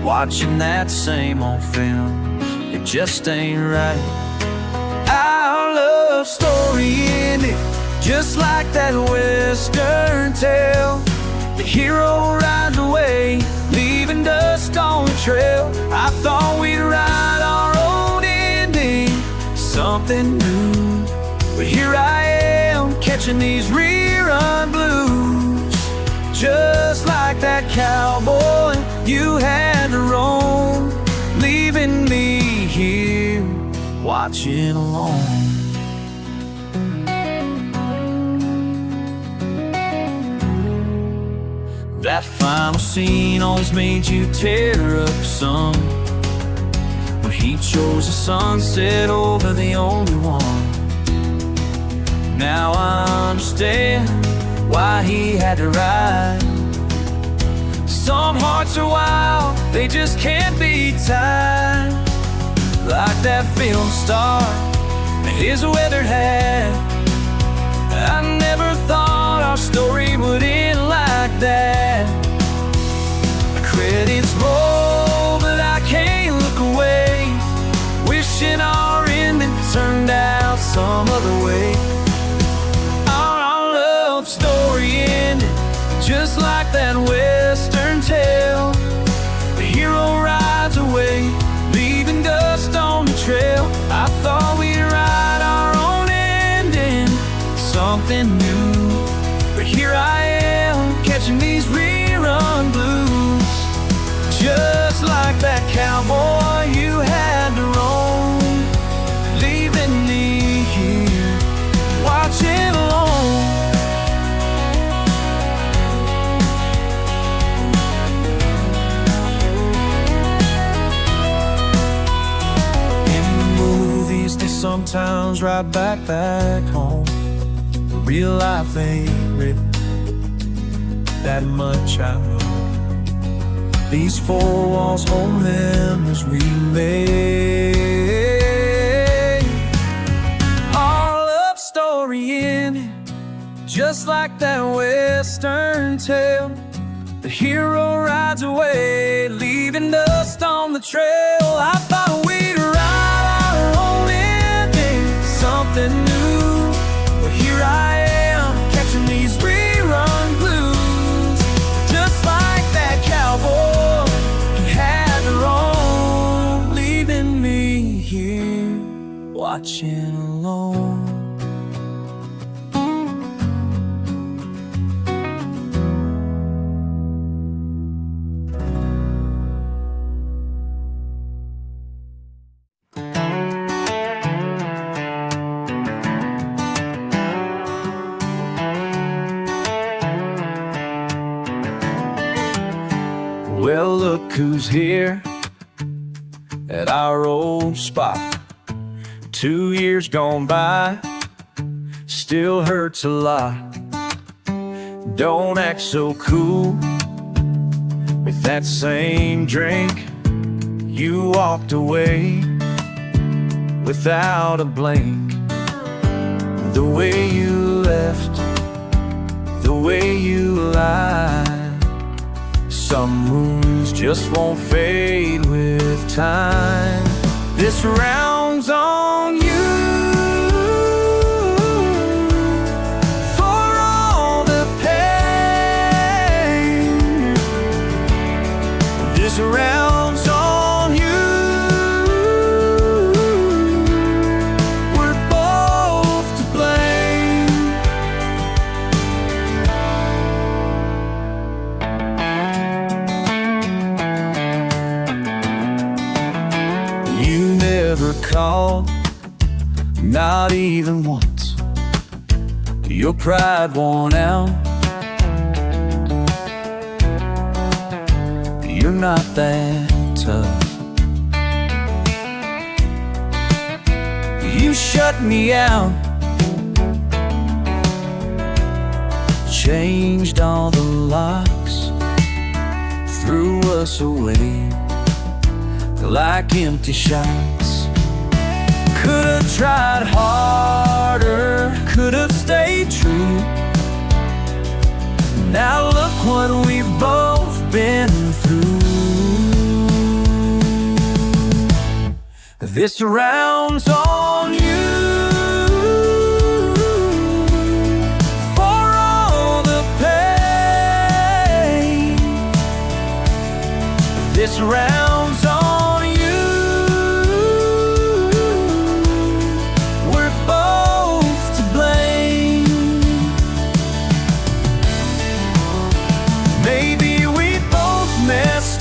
watching that same old film. It just ain't right. Our love story ended just like that western tale. The hero rides away, leaving dust on the trail. I thought we'd write our own ending, something new, but here I am catching these rerun blues. Just like that cowboy you had to roam, leaving me here watching alone. That final scene always made you tear up some, when he chose the sunset over the only one. Now I understand why he had to ride. Some hearts are wild, they just can't be tied. Like that film star and his weathered hat. I never thought our story would end like that. The credits roll, but I can't look away, wishing our ending turned out some other way. Our love story ended just like that western tale. The hero rides away, leaving dust on the trail. I thought we'd write our own ending, something new. But here I am, catching these rerun blues. Just like that cowboy you had to roam, leaving me here, watching alone. In the movies, they sometimes ride back home. Real life ain't written that much, I know. These four walls hold memories we made. Our love story ended just like that western tale. The hero rides away, leaving dust on the trail. I thought we'd write our own ending, something new. But here I am, catching these rerun blues. Just like that cowboy who had to roam, leaving me here, watching alone. Well, look who's here at our old spot. 2 years gone by, still hurts a lot. Don't act so cool with that same drink. You walked away without a blink. The way you left, the way you lied. Some wounds just won't fade with time. This round's on you for all the pain. This round's on you. We're both to blame. You never called, not even once. Your pride worn out. You're not that tough. You shut me out, changed all the locks, threw us away like empty shots. Could've tried harder, could've stayed true. Now look what we've both been through. This round's on you for all the pain. This round's on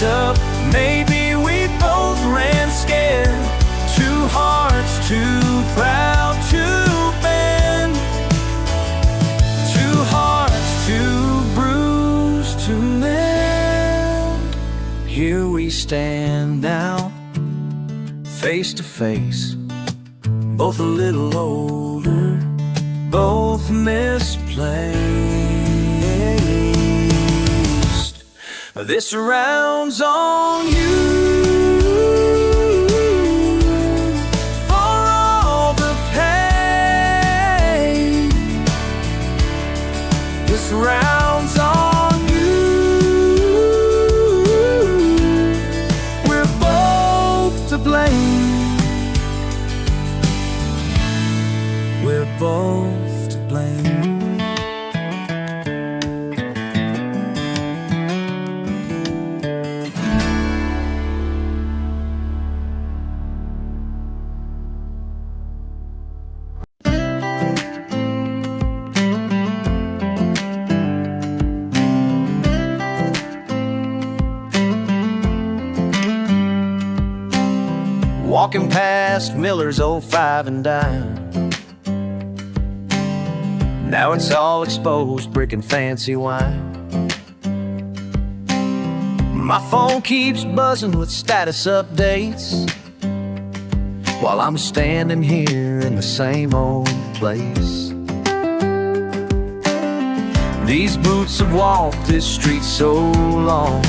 up. Maybe we both ran scared. Two hearts too proud to bend. Two hearts too bruised to mend. Here we stand now, face to face, both a little older, both misplaced. This round's on you for all the pain. This round's on you. We're both to blame. We're both to blame. walking past Miller's old 5 and dime. Now it's all exposed, brick and fancy wine. My phone keeps buzzing with status updates, while I'm standing here in the same old place. These boots have walked this street so long,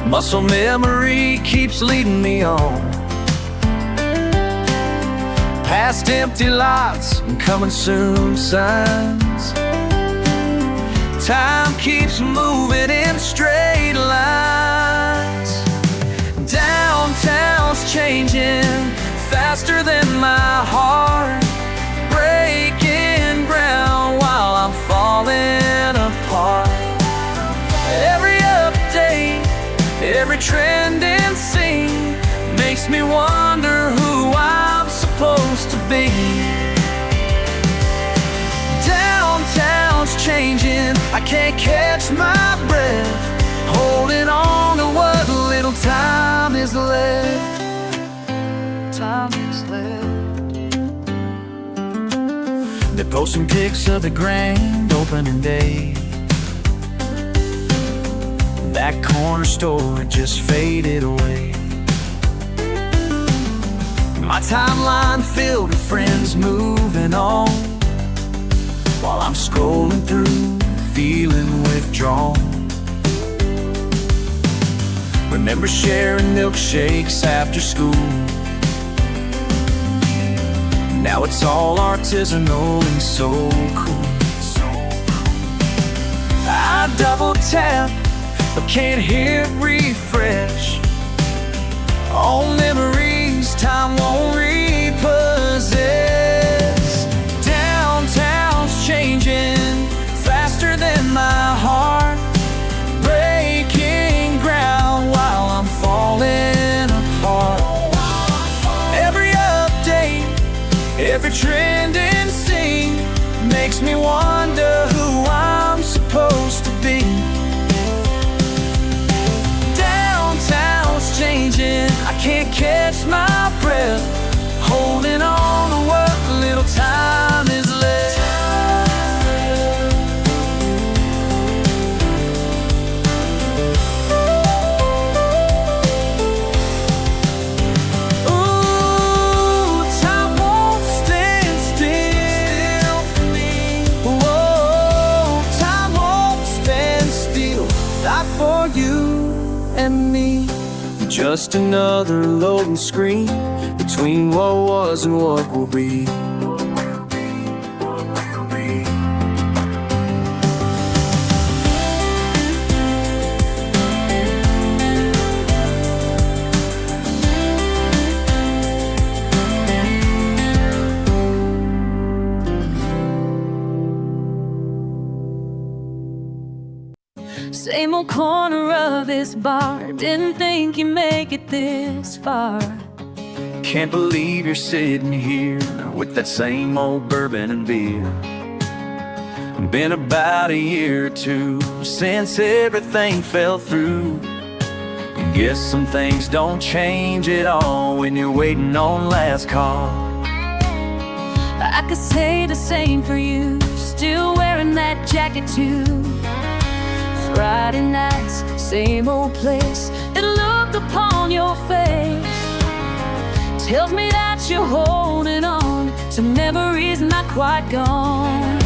muscle memory keeps leading me on. Past empty lots and coming soon signs. Time keeps moving in straight lines. Downtown's changing faster than my heart, breaking ground while I'm falling apart. Every update, every trending scene makes me wonder who I'm supposed to be. Downtown's changing, I can't catch my breath, holding on to what little time is left. Time is left. They're posting pics of the grand opening day. That corner store just faded away. My timeline filled with friends moving on, while I'm scrolling through, feeling withdrawn. Remember sharing milkshakes after school. Now it's all artisanal and so cool. I double tap, but can't hit refresh. All memories time won't repossess. Downtown's changing faster than my heart, breaking ground while I'm falling apart. Every update, every trending scene makes me wonder who I'm supposed to be. Downtown's changing, I can't catch my breath, holding on to what little time is left. Ooh, time won't stand still for me. Whoa, time won't stand still, not for you and me. Just another loading screen between what was and what will be. Same old corner of this bar, didn't think you'd make it this far. Can't believe you're sitting here with that same old bourbon and beer. Been about a year or two since everything fell through. Guess some things don't change at all when you're waiting on last call. I could say the same for you, still wearing that jacket too. Friday nights, same old place, and look upon your face tells me that you're holding on to memories not quite gone.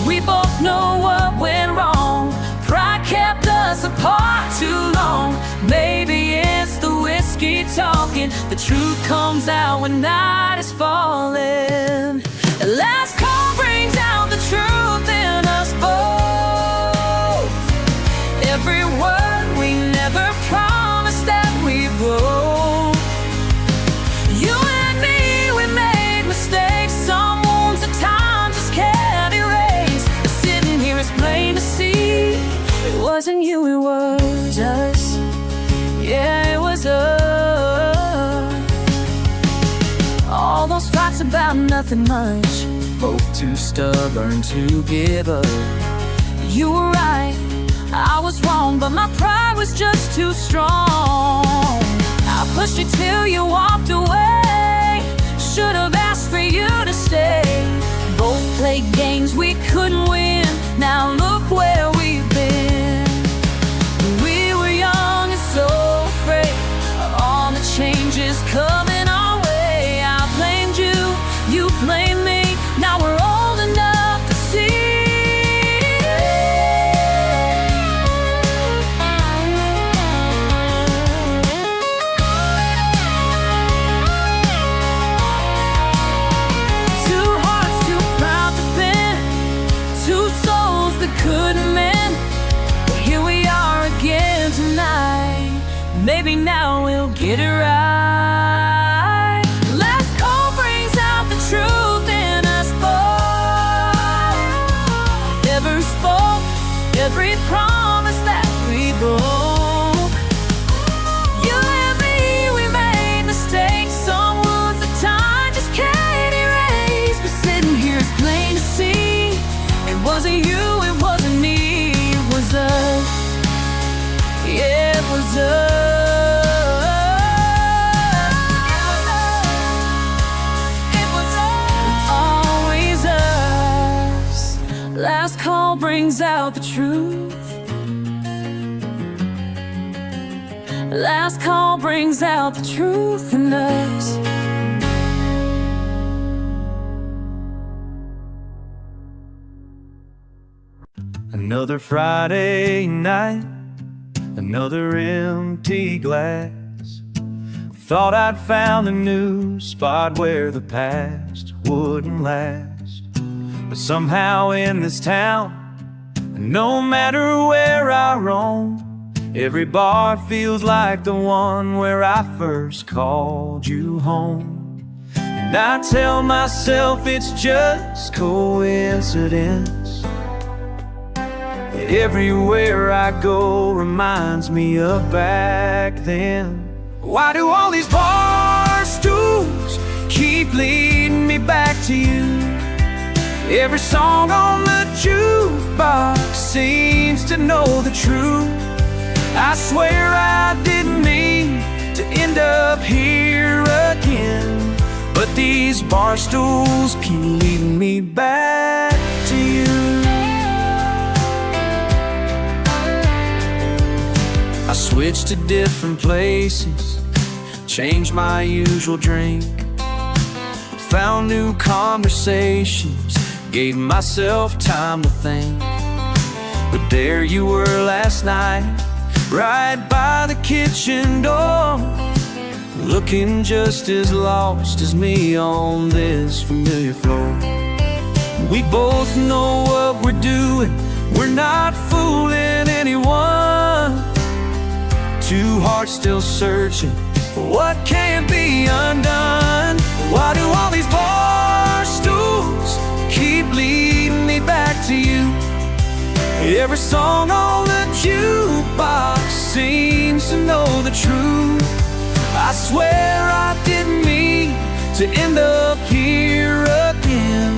We both know what went wrong, pride kept us apart too long. Maybe it's the whiskey talking, the truth comes out when night is falling. The last call brings out the truth in us both. Every word we never promised that we broke. You and me, we made mistakes, some wounds at times just can't erase. But sitting here it's plain to see, it wasn't you, it was us. Yeah, it was us. All those fights about nothing much, both too stubborn to give up. You were right, I was wrong, but my pride was just too strong. I pushed you till you walked away. Should have asked for you to stay. Both played games we couldn't win. Now look where we've been. We were young and so afraid of all the changes coming our way. I blamed you, you blamed me. Now we're old enough to see. Two hearts too proud to bend, two souls that couldn't mend. But here we are again tonight. Maybe now we'll get it right. Last call brings out the truth in us both. Never spoke every promise that we broke. You and me, we made mistakes. Some wounds that time just can't erase. But sitting here it's plain to see. It wasn't you, it wasn't me. It was us. Yeah, it was us. Last call brings out the truth. Last call brings out the truth in us. Another Friday night, another empty glass. Thought I'd found a new spot where the past wouldn't last. But somehow in this town, no matter where I roam, every bar feels like the one where I first called you home. And I tell myself it's just coincidence. Everywhere I go reminds me of back then. Why do all these bar stools keep leading me back to you? Every song on the jukebox seems to know the truth. I swear I didn't mean to end up here again, but these bar stools keep leading me back to you. I switched to different places, changed my usual drink, found new conversations, gave myself time to think. But there you were last night, right by the kitchen door, looking just as lost as me on this familiar floor. We both know what we're doing, we're not fooling anyone. Two hearts still searching for what can't be undone. Why do all these bar stools keep leading me back to you? Every song on the jukebox seems to know the truth. I swear I didn't mean to end up here again,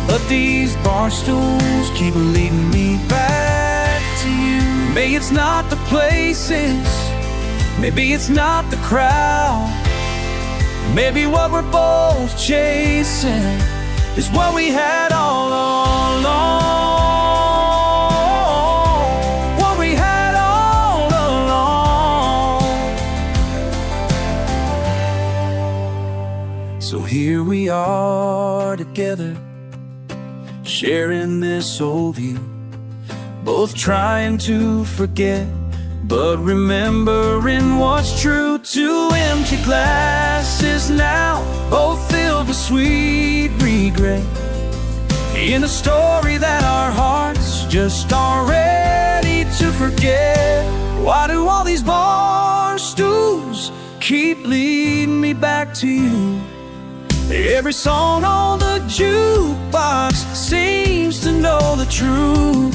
but these bar stools keep leading me back to you. Maybe it's not the places, maybe it's not the crowd, maybe what we're both chasing is what we had all along. What we had all along. So here we are together, sharing this old view, both trying to forget, but remembering what's true. Two empty glasses now, both filled with sweet regret, in a story that our hearts just aren't ready to forget. Why do all these bar stools keep leading me back to you? Every song on the jukebox seems to know the truth.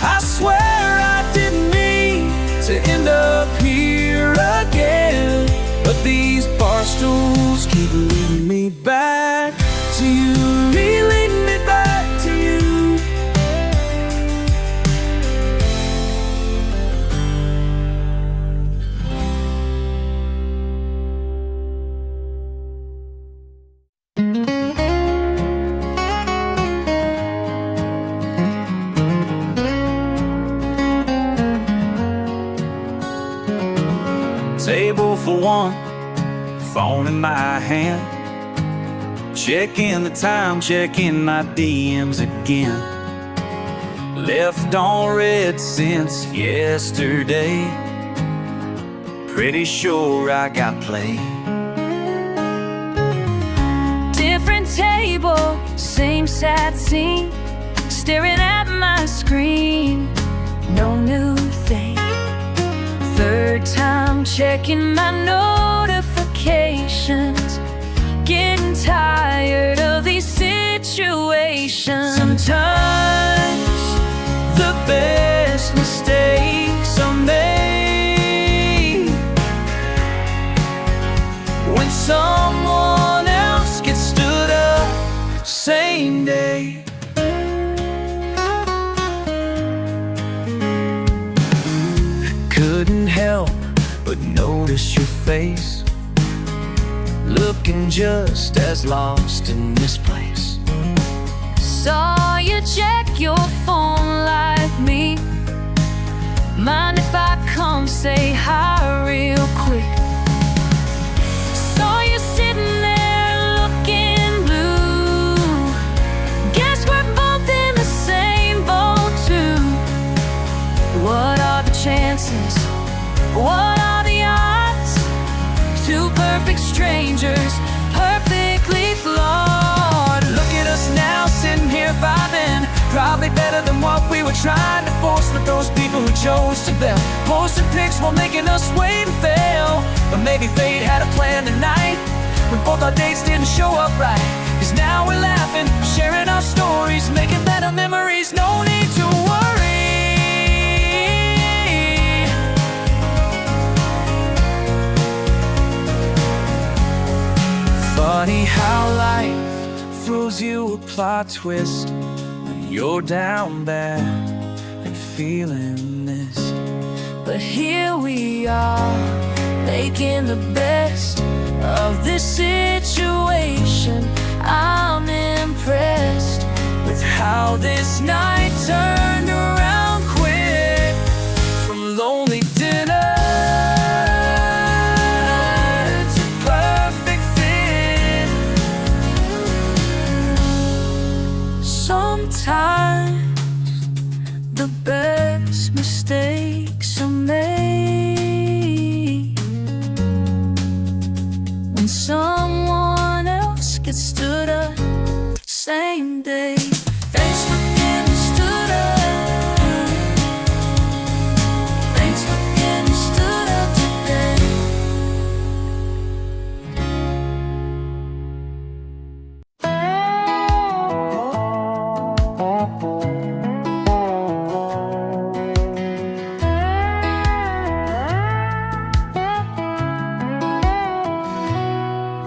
I swear I didn't mean to end up here again, but these bar stools keep leading me back to you, leading me back to you. table for one, phone in my hand, checking the time, checking my DMs again. Left on red since yesterday, pretty sure I got played. Different table, same sad scene, staring at my screen, no new thing. Third time checking my notifications, getting tired of these situations. Sometimes the best mistakes are made when someone else gets stood up same day. Couldn't help but notice your face, looking just as lost in this place. Saw you check your phone like me. Mind if I come say hi real quick? Saw you sitting there looking blue. Guess we're both in the same boat too. What are the chances? What are the odds? Two perfect strangers, perfectly flawed. Look at us now, sitting here vibing, probably better than what we were trying to force with those people who chose to bail. Posting pics while making us wait and fail. But maybe fate had a plan tonight, when both our dates didn't show up right. Cause now we're laughing, sharing our stories, making better memories, no need to worry. Funny how life throws you a plot twist when you're down bad and feeling this. But here we are, making the best of this situation. I'm impressed with how this night turned around quick, from lonely dinner to perfect fit. Sometimes the best mistakes are made when someone else gets stood up same day. Thanks for getting stood up. Thanks for getting stood up today.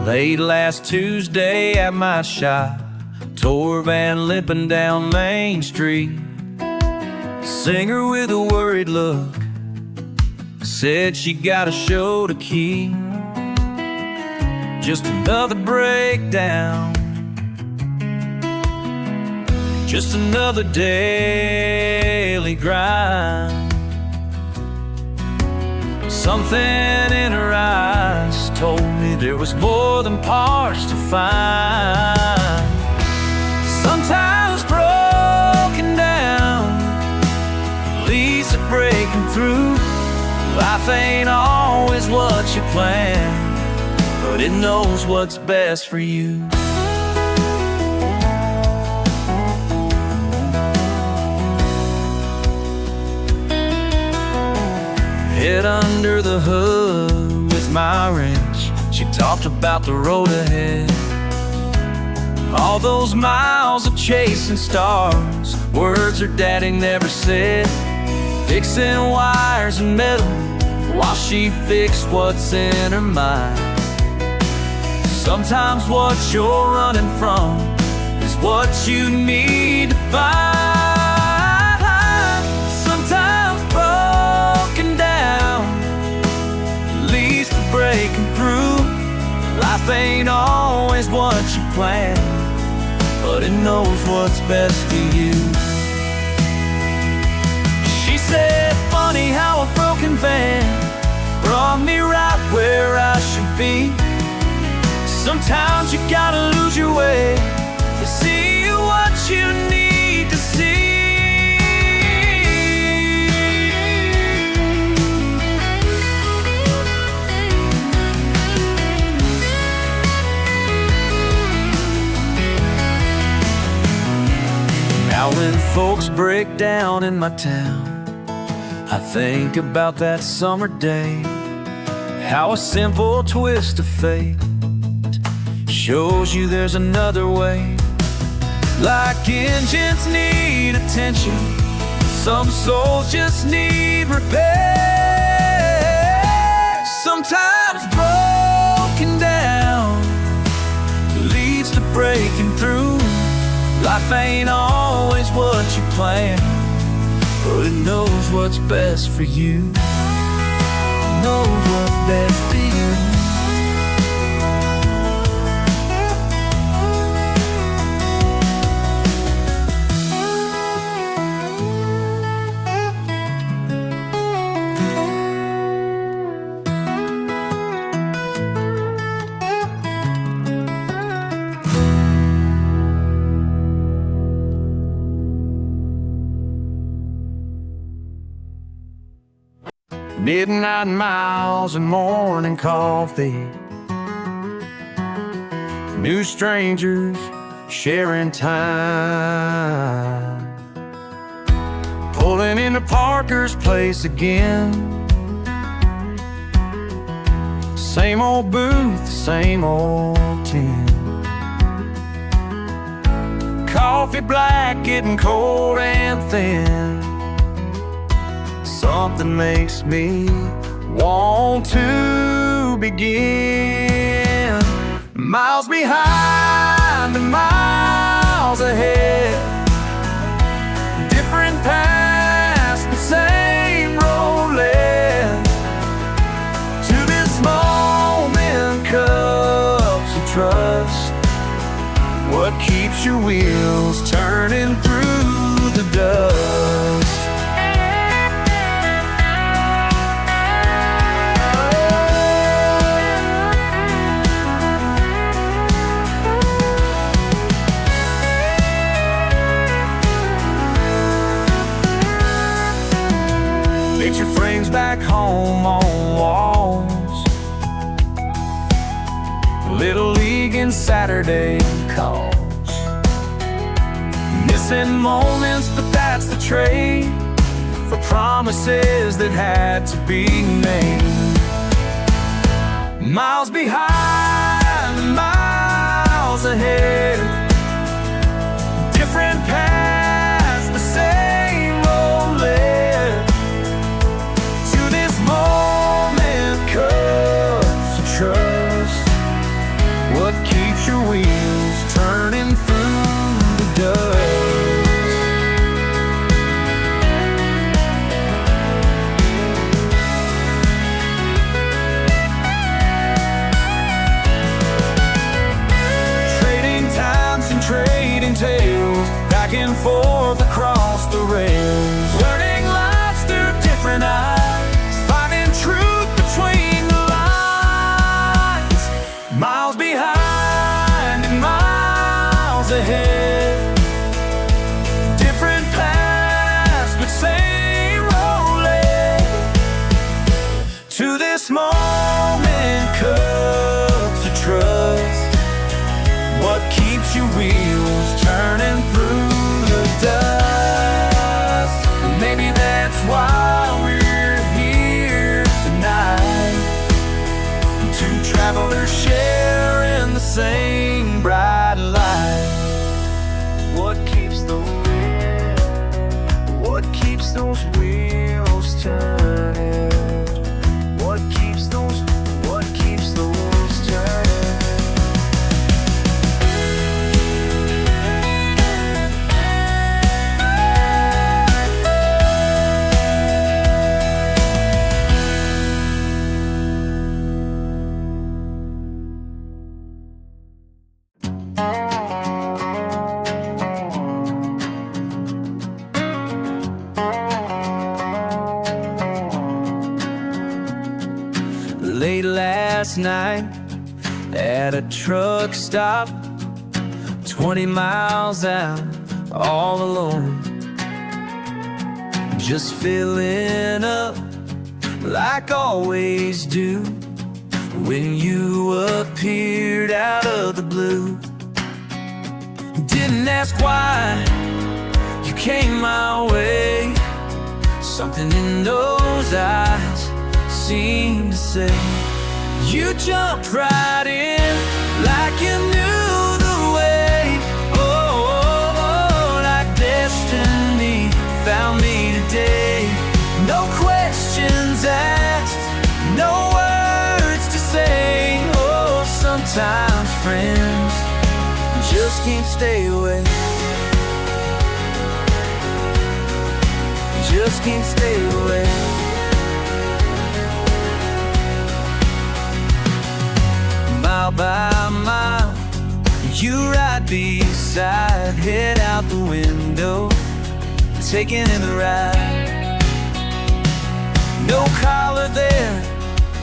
Late last Tuesday at my shop, tour van limping down Main Street. Singer with a worried look said she got a show to keep. Just another breakdown, just another daily grind. Something in her eyes told me there was more than parts to find. Sometimes broken down, at least a breaking through. Life ain't always what you plan, but it knows what's best for you. Head under the hood with my wrench, she talked about the road ahead. All those miles of chasing stars, words her daddy never said. Fixing wires and metal while she fixed what's in her mind. Sometimes what you're running from is what you need to find. Sometimes broken down, at least breaking through. Life ain't always what you plan, but it knows what's best for you. She said, funny how a broken van brought me right where I should be. Sometimes you gotta lose your way to see what you need to see. Now when folks break down in my town, I think about that summer day, how a simple twist of fate shows you there's another way. Like engines need attention, some souls just need repair. Sometimes broken down leads to breaking through. Life ain't always what you plan, but it knows what's best for you. It knows what's best for you. Midnight miles and morning coffee, new strangers sharing time, pulling into Parker's place again. Same old booth, same old tin. Coffee black, getting cold and thin. Something makes me want to begin. Miles behind and miles ahead, different paths, the same road led to this moment. Cups of trust, what keeps your wheels turning through the dust. Picture frames back home on walls, Little League and Saturday calls. Missing moments, but that's the trade for promises that had to be made. Miles behind, miles ahead, different paths, the same road led to this moment. Cups of trust, what keeps your wheels turning through the dust. Trading tales back and forth across the rails, learning lives through different eyes, finding truth between the lines. Miles behind and miles ahead, different paths but same road led to this moment. Cups of trust, what keeps your wheels turning through the dust. last night at a truck stop, 20 miles out, all alone, just filling up like always do when you appeared out of the blue. Didn't ask why you came my way. Something in those eyes seemed to say. You jumped right in like you knew the way. Oh, like destiny found me today. No questions asked, no words to say. Oh, sometimes friends just can't stay away. Just can't stay away. Mile by mile, you ride beside, head out the window, taking in the ride. No collar there,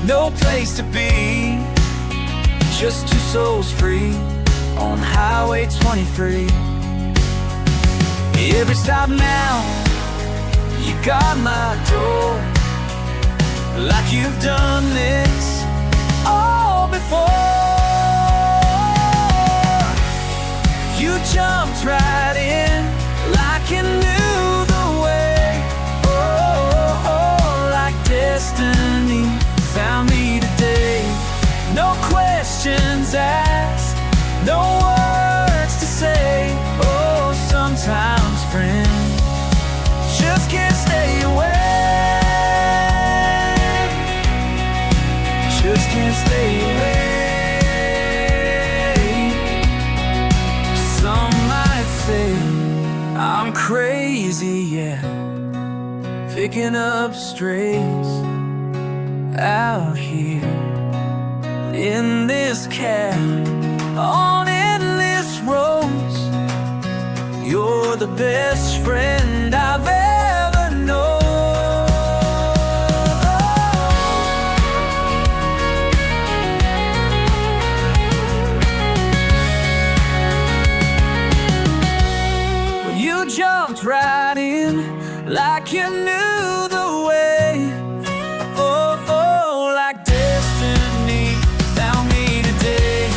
no place to be, just two souls free on Highway 23. Every stop now, you got my door, like you've done this all before. You jumped right in like you knew the way. Oh, like destiny found me today. No questions asked, no words to say. Oh, sometimes friends just can't stay away. Just can't stay away. Some might say I'm crazy, yeah, picking up strays out here in this cab on endless roads. You're the best friend I've ever known. Well, you jumped right in like you knew the way. Oh, like destiny found me today.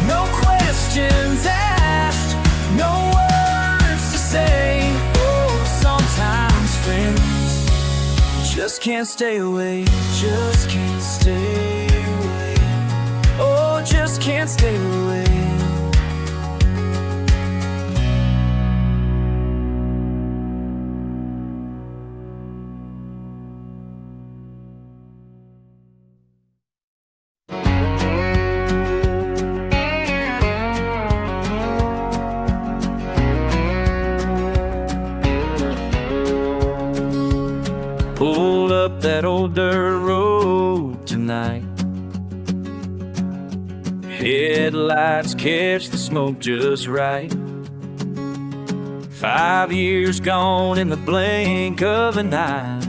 No questions asked, no words to say. Oh, sometimes friends just can't stay away. Just can't stay away. Oh, just can't stay away. Pulled up that old dirt road tonight. Headlights catch the smoke just right. 5 years gone in the blink of an eye.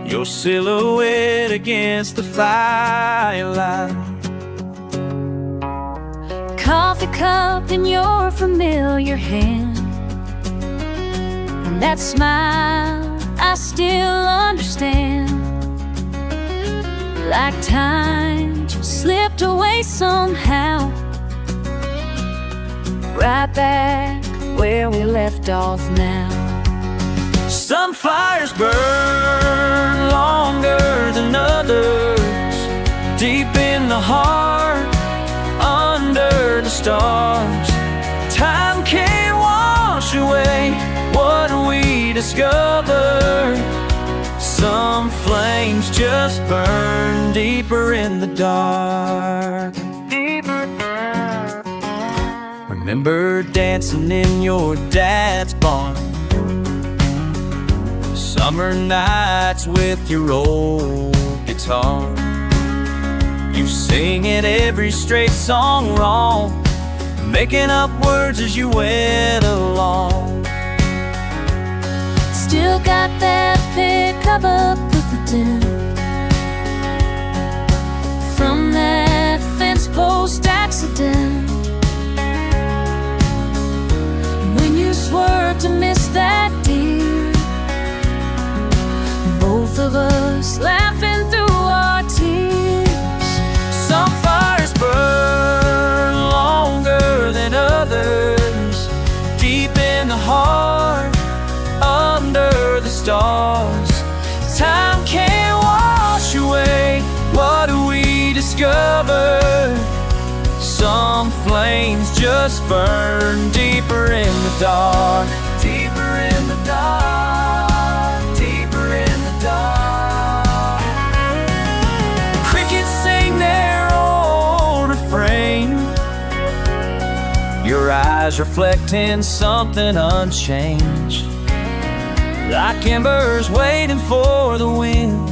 Your silhouette against the firelight. Coffee cup in your familiar hand, and that smile I still understand. Like time just slipped away somehow, right back where we left off now. Some fires burn longer than others, deep in the heart, under the stars. Time can't wash away what we discovered. Some flames just burn deeper in the dark. Remember dancing in your dad's barn, summer nights with your old guitar. You singing every straight song wrong, making up words as you went along. Still got that pickup up with the tune from post-accident. When you swerve to miss that deer, both of us laughing through our tears. Some fires burn longer than others, deep in the heart, under the stars. Time can't wash away what we discovered. Some flames just burn deeper in the dark. Deeper in the dark. Deeper in the dark. Crickets sing their old refrain, your eyes reflecting something unchanged, like embers waiting for the wind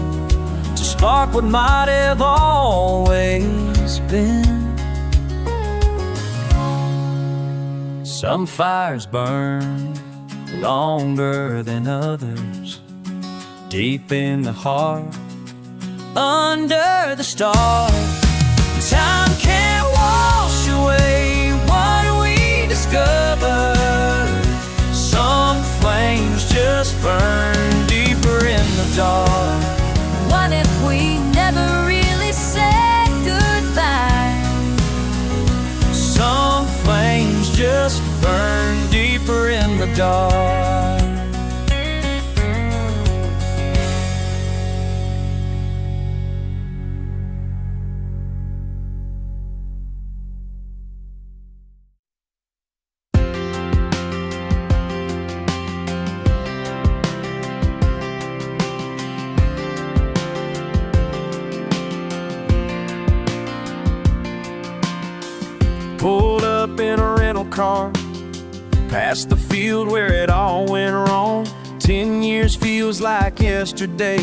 to spark what might have always been. Some fires burn longer than others, deep in the heart, under the stars. Time can't wash away what we discovered. Some flames just burn deeper in the dark. What if we never really said goodbye? Some flames just burn deeper in the dark. Pulled up in a rental car, past the field where it all went wrong. 10 years feels like yesterday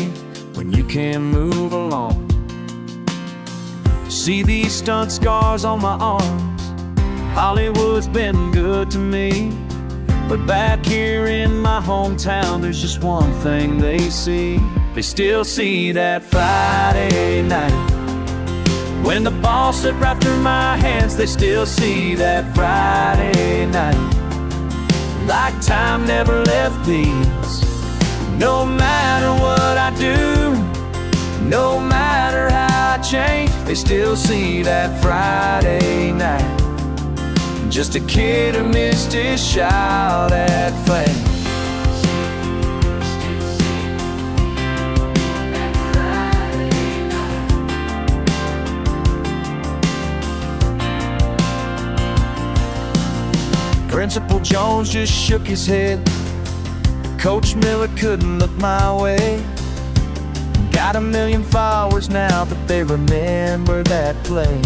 when you can move along. See these stunt scars on my arms, Hollywood's been good to me. But back here in my hometown, there's just one thing they see. They still see that Friday night when the ball slipped right through my hands. They still see that Friday night, like time never left these. No matter what I do, no matter how I change, they still see that Friday night. Just a kid who missed his shot at fame. Principal Jones just shook his head. Coach Miller couldn't look my way. Got 1 million followers now, but they remember that play.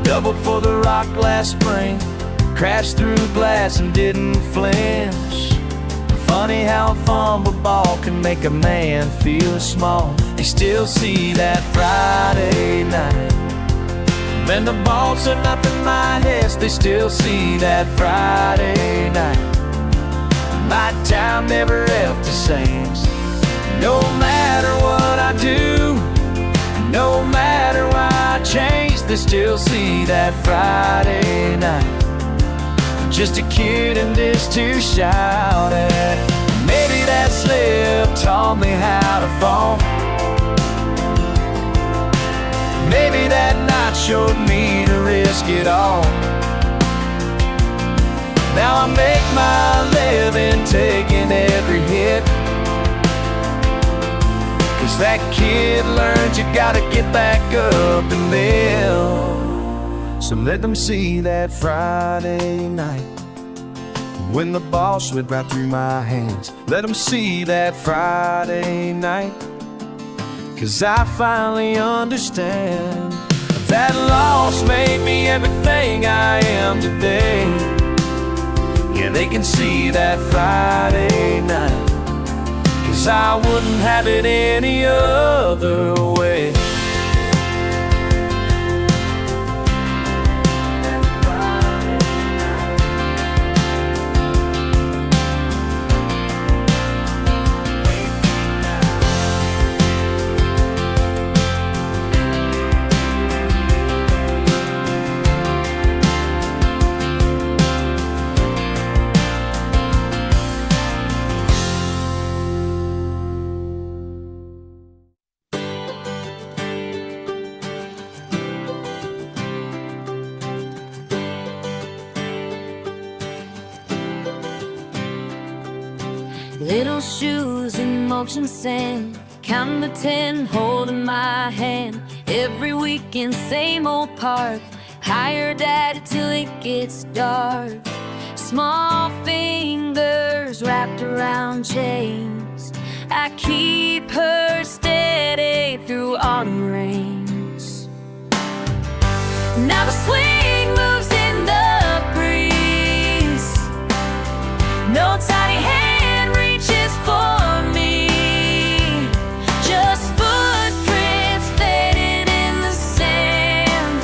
Doubled for the Rock last spring, crashed through glass and didn't flinch. Funny how a fumbled ball can make a man feel small. They still see that Friday night when the ball set up in my head. They still see that Friday night. My time never left the same. No matter what I do, no matter why I change, they still see that Friday night. Just a kid and this to shout at. Maybe that slip taught me how to fall. Maybe that night showed me to risk it all. Now I make my living taking every hit, 'cause that kid learned you gotta get back up and live. So let them see that Friday night when the ball slid right through my hands. Let them see that Friday night, 'cause I finally understand that loss made me everything I am today. Yeah, they can see that Friday night, 'cause I wouldn't have it any other way. Little shoes in mulch and sand, counting to 10, holding my hand. Every weekend, same old park, hire daddy till it gets dark. Small fingers wrapped around chains, I keep her steady through autumn rains. Now the swing moves in the breeze, no tiny hand reaches for me, just footprints fading in the sand,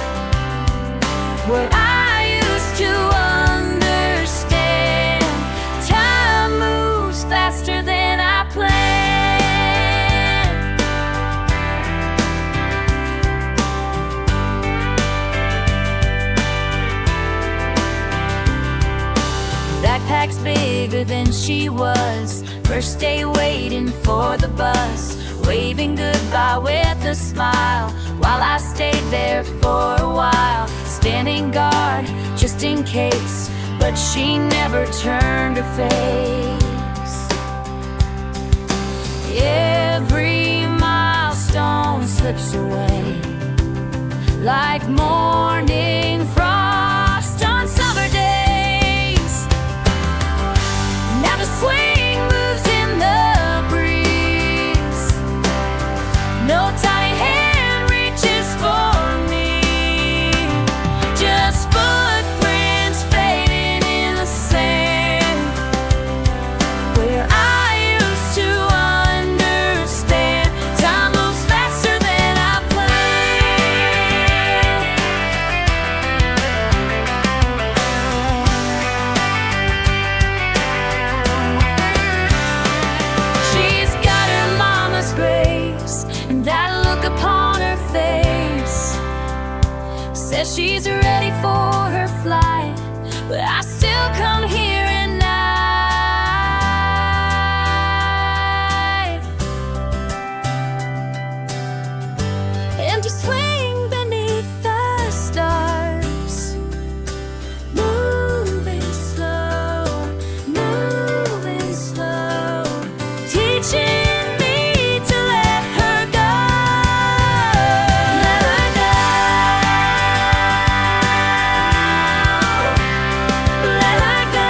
where I used to understand. Time moves faster than I planned. Backpack's bigger than she was, first day waiting for the bus, waving goodbye with a smile, while I stayed there for a while, standing guard just in case, but she never turned her face. Every milestone slips away like morning frost on summer days. Now the swing moves in the breeze, no tiny hand reaches for me, just footprints fading in the sand, where I used to understand. Time moves faster than I planned. She's got her mama's grace and that look upon her face, says she's ready for her flight, but I still come here at night. Empty swing beneath the stars, moving slow, teaching me to let her go. Let her go. Let her go.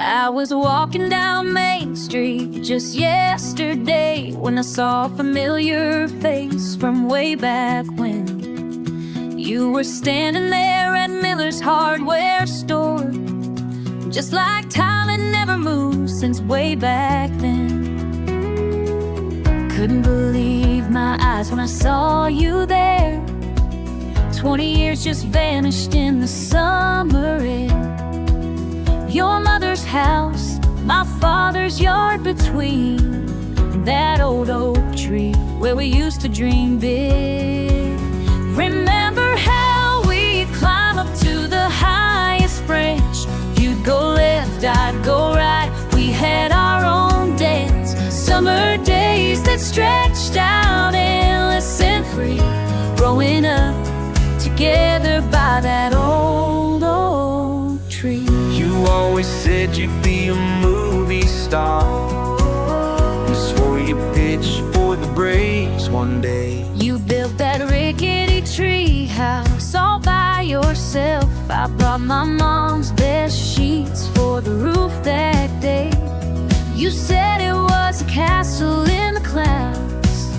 I was walking down Main Street just yesterday when I saw a familiar face from way back when. You were standing there at Miller's hardware store, just like time had never moved since way back then. Couldn't believe my eyes when I saw you there. 20 years just vanished in the summer air. Your mother's house, my father's yard between, and that old oak tree where we used to dream big. Remember how we'd climb up to the highest branch? You'd go left, I'd go right. We had our own dance, summer days that stretched out endless and free, growing up together by that old oak tree. You always said you'd be a movie star, and swore you'd pitch for the Braves one day. You built that rickety tree house all by yourself. I brought my mom's best sheets for the roof that day. You said it was a castle in the clouds,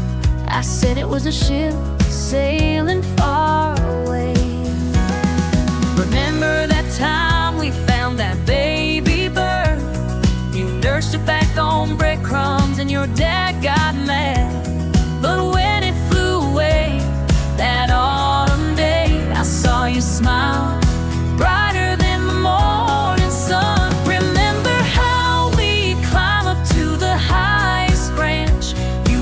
I said it was a ship sailing far away. Remember that time we found that baby bird? You nursed it back on breadcrumbs and your dad got mad. But when it flew away that autumn day, I saw you smile brighter than the morning sun. Remember how we climb up to the highest branch? You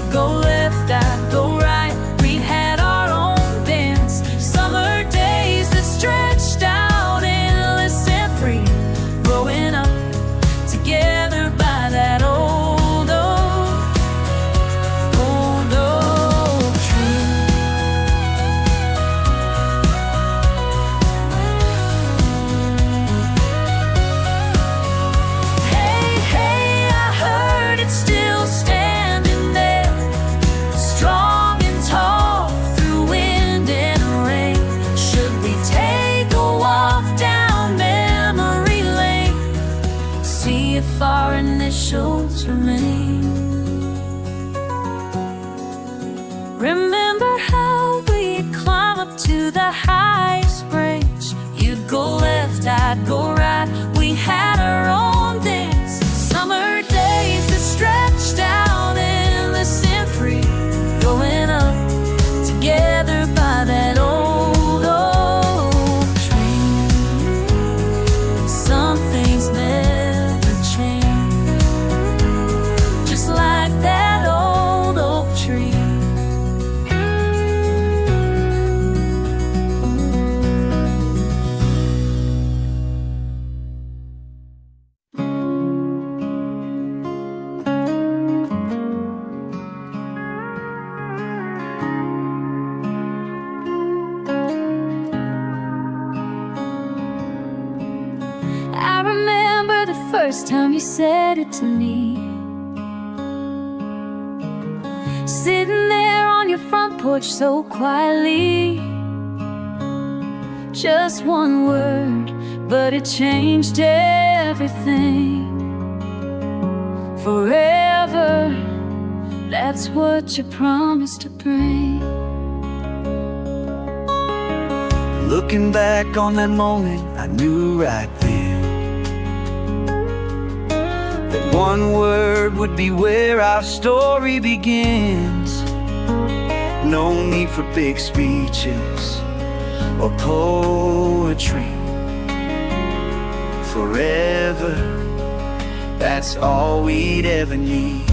initials remain. Remember how we'd climb up to the highest branch? You'd go left, I'd go right. We had our own dance. Summer days that stretched out endless and free, going up together by that old oak tree. Some things never change, just like that old oak tree. I remember the first time you said it to me, sitting there on your front porch so quietly. Just one word, but it changed everything. Forever, that's what you promised to bring. Looking back on that moment, I knew right then that one word would be where our story begins. No need for big speeches or poetry. Forever, that's all we'd ever need.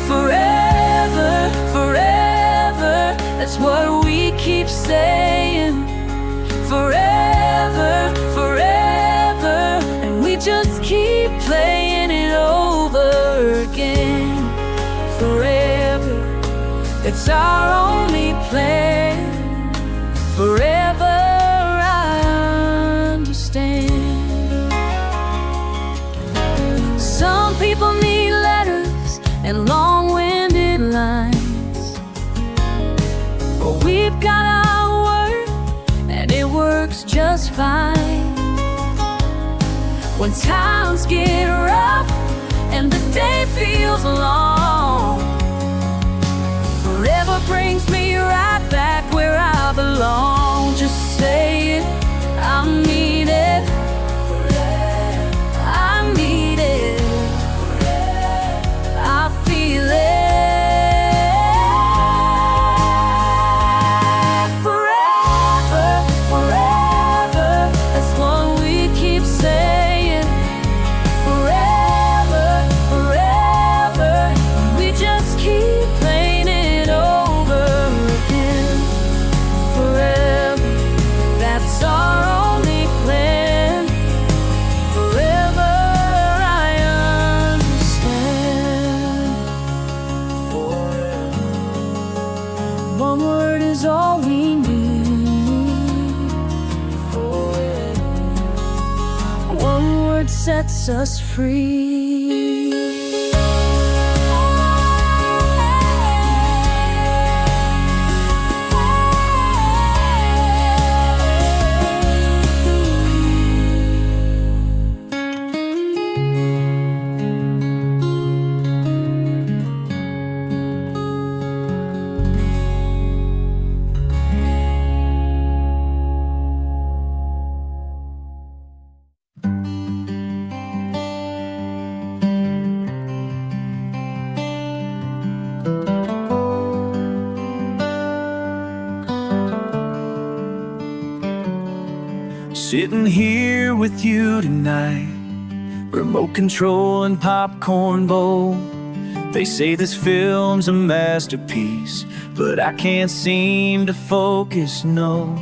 Forever, forever, that's what we keep saying. Forever, forever, and we just keep playing it over again. Forever, it's our only plan. Forever, I understand. Some people need letters and long-winded lines, but we've got our word and it works just fine. When times get rough and the day feels long, forever brings me right back where I belong. Just say it, I mean it. I need it. I feel it. Forever, forever, that's what we keep saying. Forever, forever, we just keep playing it over again. Forever, that's our only plan. Forever, I understand. One word is all we need. One word sets us free. Sitting here with you tonight, remote control and popcorn bowl. They say this film's a masterpiece, but I can't seem to focus, no.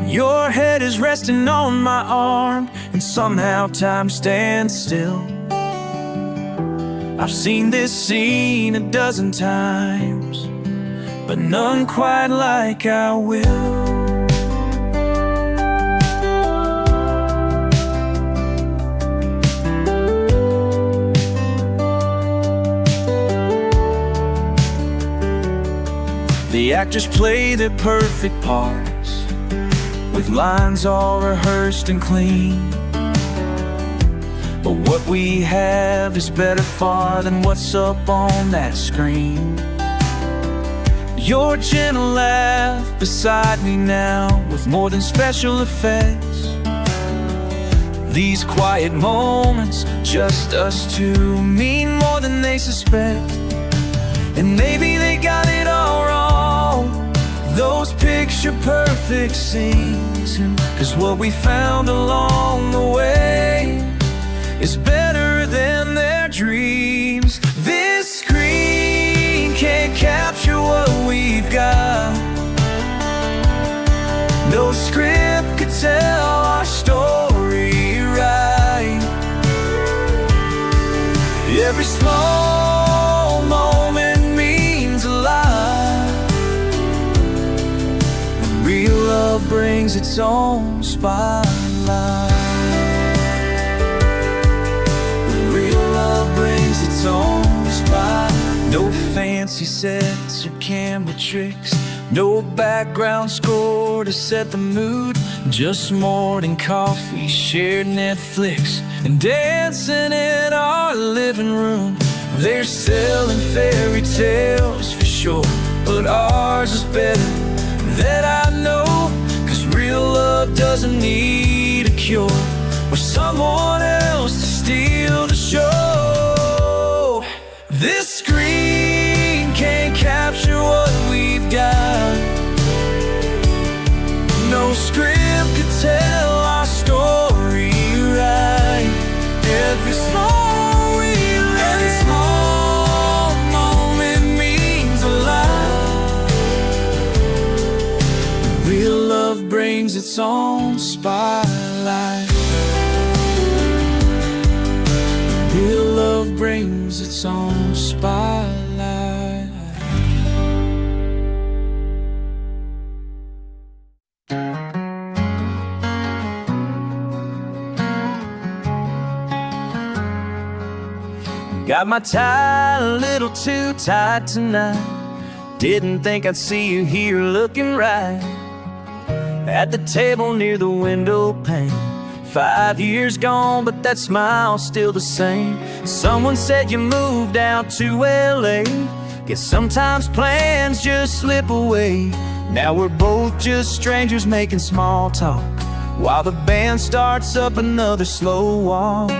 Your head is resting on my arm, and somehow time stands still. I've seen this scene a dozen times, but none quite like I will. The actors play their perfect parts, with lines all rehearsed and clean. but what we have is better far than what's up on that screen. Your gentle laugh beside me now, with more than special effects. These quiet moments, just us two, mean more than they suspect. And maybe they got it all wrong, those picture-perfect scenes. 'Cause what we found along the way is better than their dreams. This screen can't capture what we've got. No script could tell our story right. Every small moment means a lot. And real love brings its own spotlight. Real love brings its own spotlight. No fancy sets or camera tricks, no background score to set the mood. Just morning coffee, shared Netflix, and dancing in our living room. They're selling fairy tales for sure, but ours is better, that I know. 'Cause real love doesn't need a cure or someone else to steal the show. This screen can't capture what we've got. No script could tell our story right. Every small moment means a lot. Real love brings its own spotlight. Real love brings its own spotlight. Got my tie a little too tight tonight. Didn't think I'd see you here looking right at the table near the window pane. 5 years gone, but that smile's still the same. Someone said you moved out to LA. Guess sometimes plans just slip away. Now we're both just strangers making small talk while the band starts up another slow walk.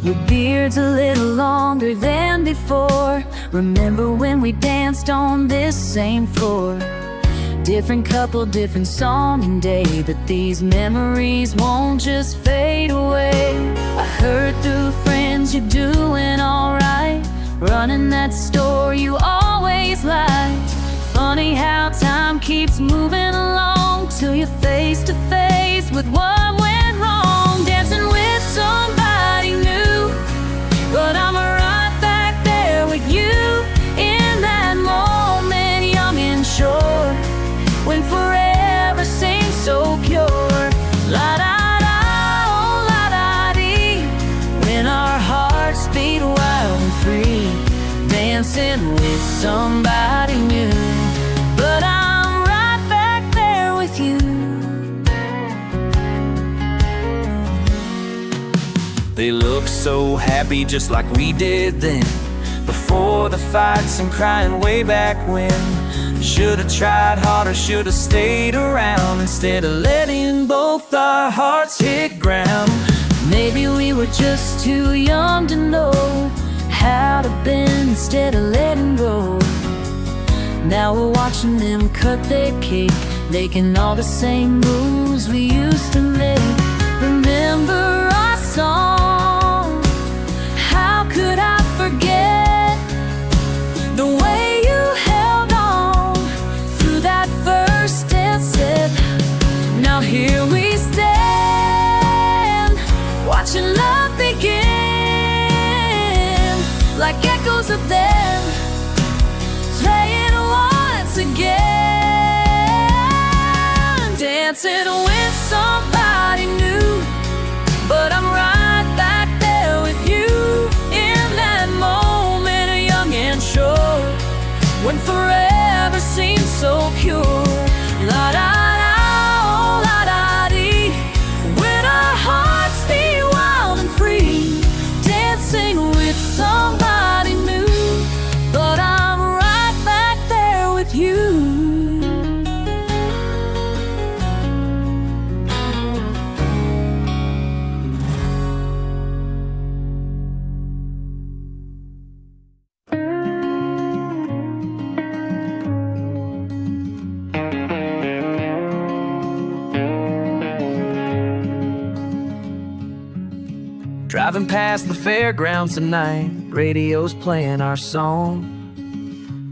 Your beard's a little longer than before. Remember when we danced on this same floor? Different couple, different song and day, but these memories won't just fade away. I heard through friends you're doing alright, running that store you always liked. Funny how time keeps moving along till you're face to face with what went wrong. Dancing with somebody new, but I'm right back there with you in that moment, young and sure, when forever seems so pure. La da da, oh la da dee, when our hearts beat wild and free, dancing with somebody new, but I'm right back there with you. They look so happy just like we did then, before the fights and crying way back when. Should've tried harder, should've stayed around, instead of letting both our hearts hit ground. Maybe we were just too young to know how to bend instead of letting go. Now we're watching them cut their cake, making all the same moves we used to make. Remember our song? How could I forget the way you held on through that first dance set? Now here we stand, watching love begin, like echoes of them playing once again. Dancing with somebody new, but I'm right back there with you in that moment, young and sure, when forever seems so pure. Driving past the fairgrounds tonight, radio's playing our song.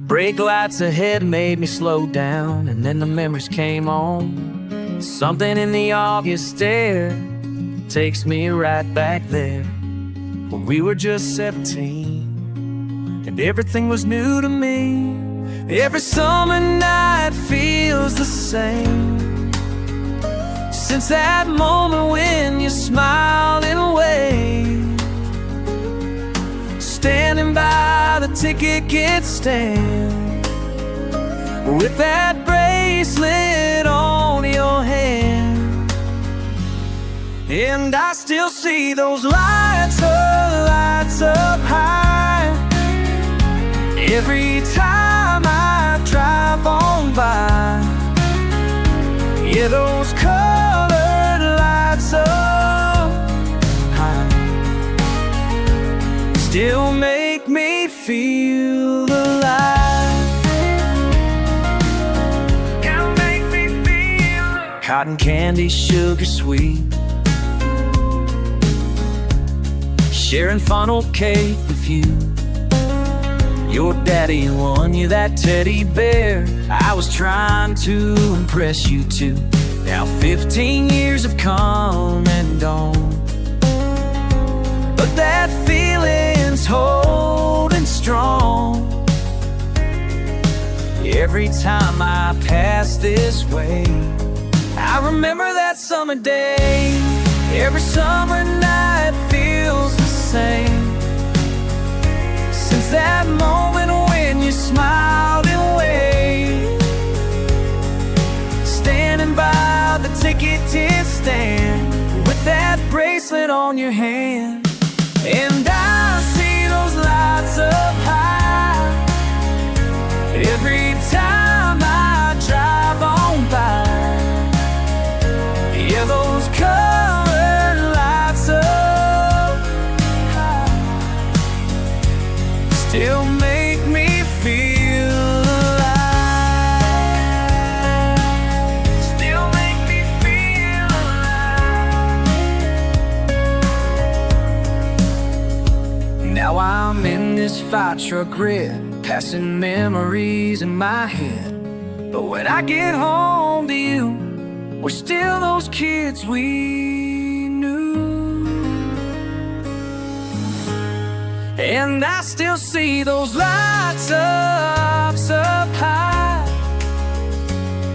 Brake lights ahead made me slow down, and then the memories came on. Something in the August air takes me right back there, when we were just 17, and everything was new to me. Every summer night feels the same, since that moment when you smiled and waved, standing by the ticket gate stand, with that bracelet on your hand. And I still see those lights up high, every time I drive on by. Yeah, those colored lights up high still make me feel alive. Can make me feel cotton candy, sugar sweet, sharing funnel cake with you. Your daddy won you that teddy bear I was trying to impress you too. Now 15 years have come and gone, but that feeling's holding strong. Every time I pass this way, I remember that summer day. Every summer night feels the same, since that moment when you smiled and waved, standing by the ticket stand, with that bracelet on your hand. And I see those lights up high, every time I drive on by. Yeah, those colored lights up high still make me feel alive. Still make me feel alive. Now I'm in this fire truck red, passing memories in my head. But when I get home to you, we're still those kids we knew. And I still see those lights up high,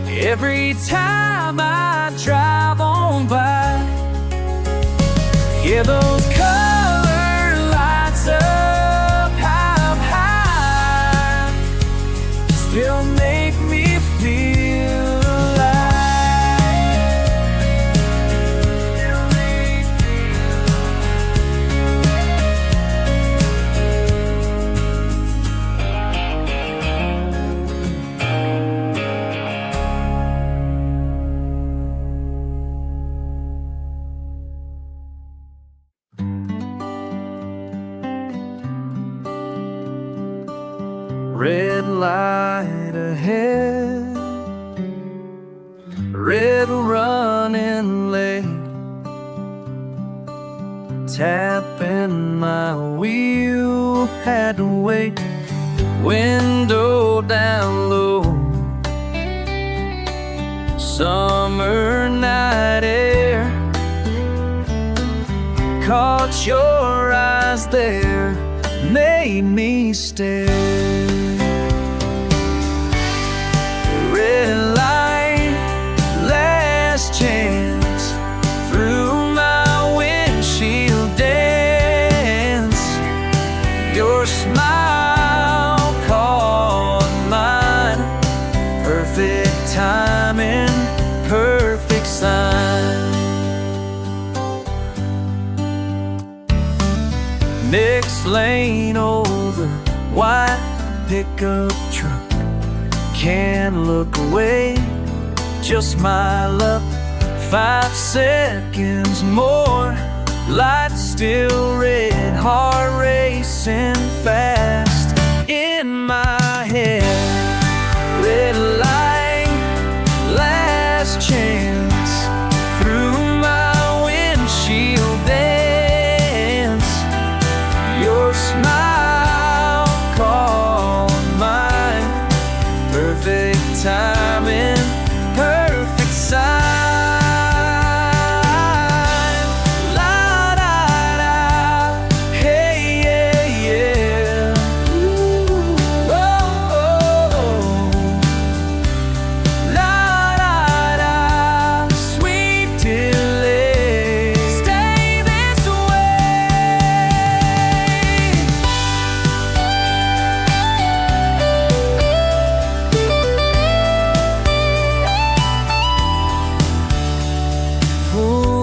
every time I drive on by. Yeah, those colored lights up high still make me feel alive. Still make me red light ahead, red running late, tapping my wheel, had to wait, window down low, summer night air, caught your eyes there, made me stare. Red light, last chance, through my windshield dance. Your smile caught mine, perfect timing, perfect sign. Next lane over, white pickup truck. Can't look away, just my luck. 5 seconds more, lights still red, heart racing fast in my head. Red light, last chance, through my windshield dance.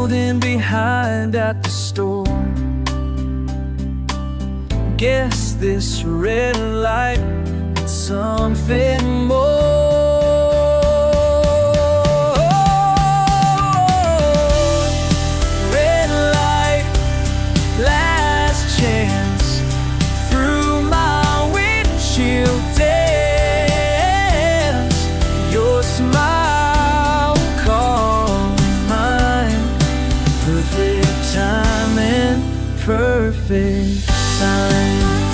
holding behind at the store. Guess this red light meant something more. Red light, last chance. Through my windshield dance. Your smile caught mine. Perfect timing, perfect time.